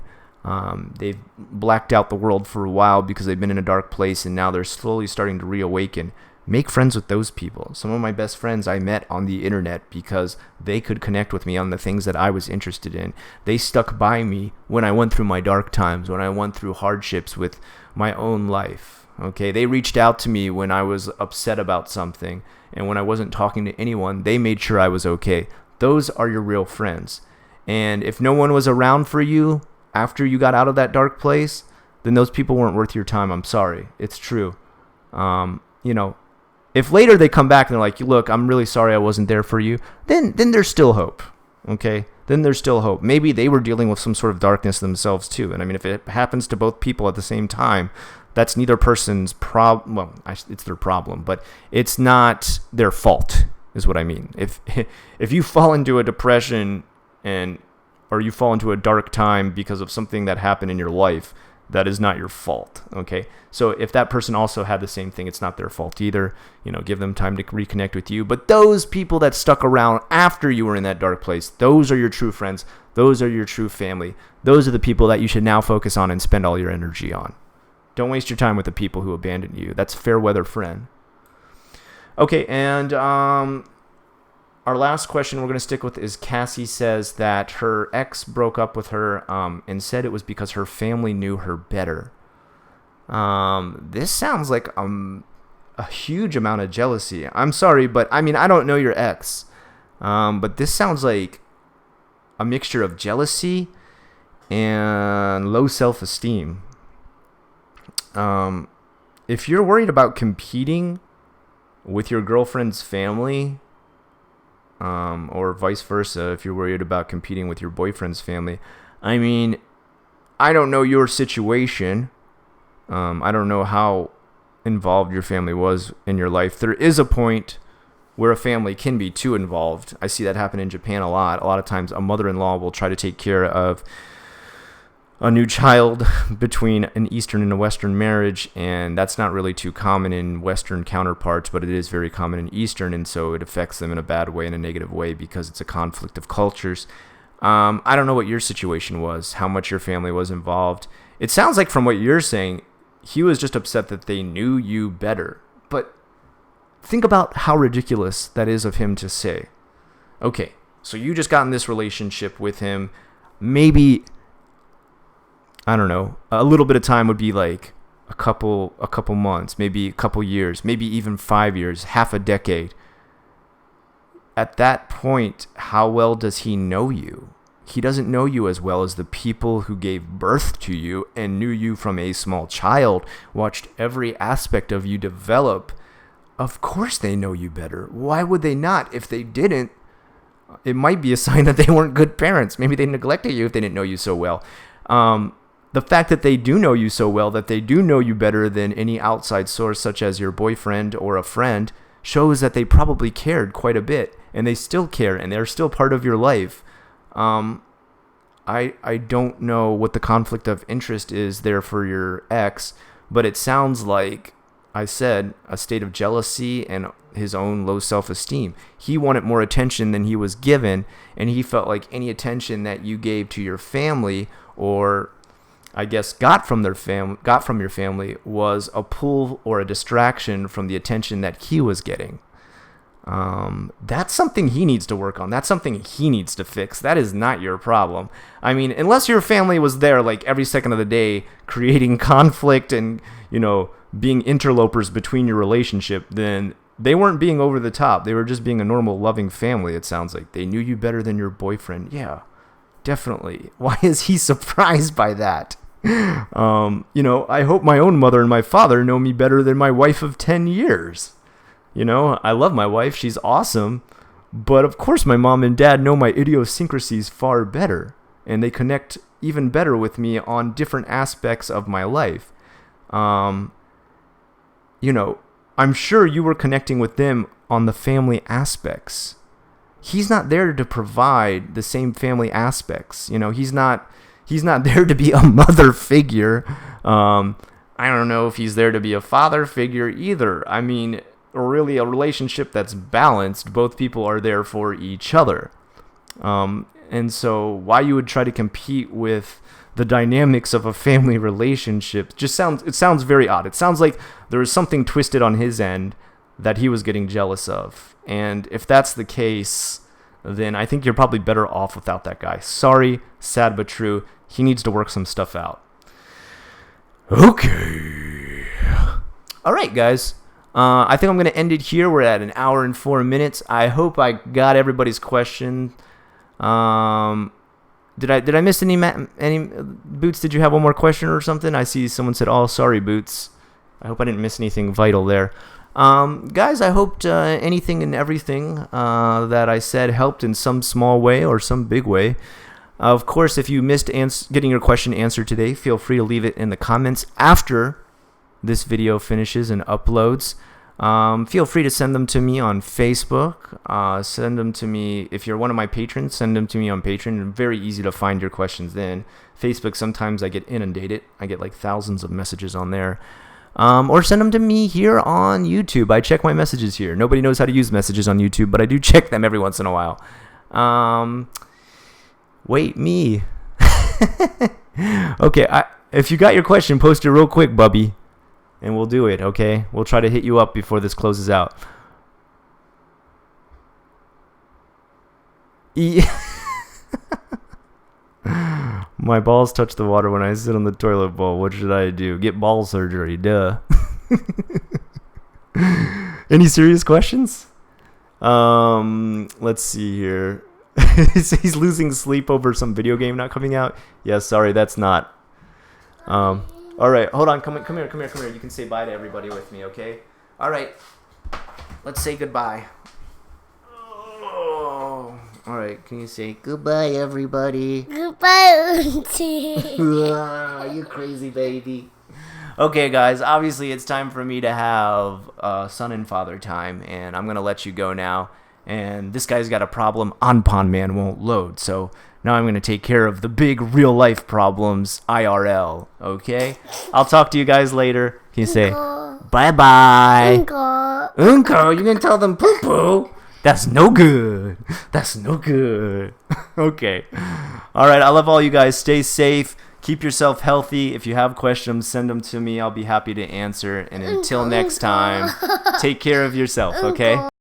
They've blacked out the world for a while because they've been in a dark place, and now they're slowly starting to reawaken. Make friends with those people. Some of my best friends I met on the internet because they could connect with me on the things that I was interested in. They stuck by me when I went through my dark times, when I went through hardships with my own life. Okay, they reached out to me when I was upset about something, and when I wasn't talking to anyone, they made sure I was okay. Those are your real friends. And if no one was around for you after you got out of that dark place, then those people weren't worth your time. I'm sorry. It's true. If later they come back and they're like, look, I'm really sorry I wasn't there for you, then there's still hope. Okay? Then there's still hope. Maybe they were dealing with some sort of darkness themselves too. And I mean, if it happens to both people at the same time, that's neither person's problem. Well, it's their problem, but it's not their fault, is what I mean. If you fall into a depression or you fall into a dark time because of something that happened in your life, that is not your fault, okay? So if that person also had the same thing, it's not their fault either. Give them time to reconnect with you. But those people that stuck around after you were in that dark place, those are your true friends. Those are your true family. Those are the people that you should now focus on and spend all your energy on. Don't waste your time with the people who abandoned you. That's fair weather friend. Okay, and our last question we're going to stick with is Cassie says that her ex broke up with her and said it was because her family knew her better. This sounds like a huge amount of jealousy. I'm sorry, but I mean, I don't know your ex. But this sounds like a mixture of jealousy and low self-esteem. If you're worried about competing with your girlfriend's family, or vice versa, if you're worried about competing with your boyfriend's family, I mean, I don't know your situation. I don't know how involved your family was in your life. There is a point where a family can be too involved. I see that happen in Japan a lot. A lot of times a mother-in-law will try to take care of a new child between an Eastern and a Western marriage, and that's not really too common in Western counterparts, but it is very common in Eastern, and so it affects them in a bad way, in a negative way, because it's a conflict of cultures. I don't know what your situation was, how much your family was involved. It sounds like from what you're saying, he was just upset that they knew you better. But think about how ridiculous that is of him to say. Okay, so you just got in this relationship with him. Maybe, I don't know, a little bit of time would be like a couple months, maybe a couple years, maybe even 5 years, half a decade. At that point, how well does he know you? He doesn't know you as well as the people who gave birth to you and knew you from a small child, watched every aspect of you develop. Of course they know you better. Why would they not? If they didn't, it might be a sign that they weren't good parents. Maybe they neglected you if they didn't know you so well. The fact that they do know you so well, that they do know you better than any outside source, such as your boyfriend or a friend, shows that they probably cared quite a bit, and they still care, and they're still part of your life. I don't know what the conflict of interest is there for your ex, but it sounds like, I said, a state of jealousy and his own low self-esteem. He wanted more attention than he was given, and he felt like any attention that you gave to your family, or I guess got from your family, was a pull or a distraction from the attention that he was getting. That's something he needs to work on. That's something he needs to fix. That is not your problem. I mean, unless your family was there like every second of the day creating conflict and, being interlopers between your relationship, then they weren't being over the top. They were just being a normal, loving family, it sounds like. They knew you better than your boyfriend. Yeah, definitely. Why is he surprised by that? I hope my own mother and my father know me better than my wife of 10 years. I love my wife. She's awesome. But of course, my mom and dad know my idiosyncrasies far better. And they connect even better with me on different aspects of my life. I'm sure you were connecting with them on the family aspects. he's not there to provide the same family aspects. You know, he's not there to be a mother figure. I don't know if he's there to be a father figure either. I mean, really a relationship that's balanced. Both people are there for each other. And so why you would try to compete with the dynamics of a family relationship sounds very odd. It sounds like there was something twisted on his end that he was getting jealous of. And if that's the case, then I think you're probably better off without that guy. Sorry, sad but true. He needs to work some stuff out. Okay. All right, guys. I think I'm going to end it here. We're at an hour and 4 minutes. I hope I got everybody's question. Did I miss any Boots? Did you have one more question or something? I see someone said, "Oh, sorry, Boots." I hope I didn't miss anything vital there. Guys, I hoped anything and everything that I said helped in some small way or some big way. Of course, if you missed getting your question answered today, feel free to leave it in the comments after this video finishes and uploads. Feel free to send them to me on Facebook. Send them to me if you're one of my patrons. Send them to me on Patreon. Very easy to find your questions then. Facebook, sometimes I get inundated. I get like thousands of messages on there. Or send them to me here on YouTube. I check my messages here. Nobody knows how to use messages on YouTube, but I do check them every once in a while. Wait, me. Okay, if you got your question, post it real quick, Bubby. And we'll do it, okay? We'll try to hit you up before this closes out. My balls touch the water when I sit on the toilet bowl. What should I do? Get ball surgery, duh. Any serious questions? Let's see here. He's losing sleep over some video game not coming out. Yeah, sorry, that's not. All right, hold on. Come here. You can say bye to everybody with me, okay? All right. Let's say goodbye. Oh. All right, can you say goodbye, everybody? Goodbye, Auntie. You crazy baby. Okay, guys, obviously it's time for me to have son and father time, and I'm going to let you go now. And this guy's got a problem. Pond Man won't load, so now I'm going to take care of the big real-life problems IRL, okay? I'll talk to you guys later. Can you say, bye-bye? Uncle, you going to tell them poo-poo? That's no good. Okay. All right, I love all you guys. Stay safe. Keep yourself healthy. If you have questions, send them to me. I'll be happy to answer. And until next time, take care of yourself, okay?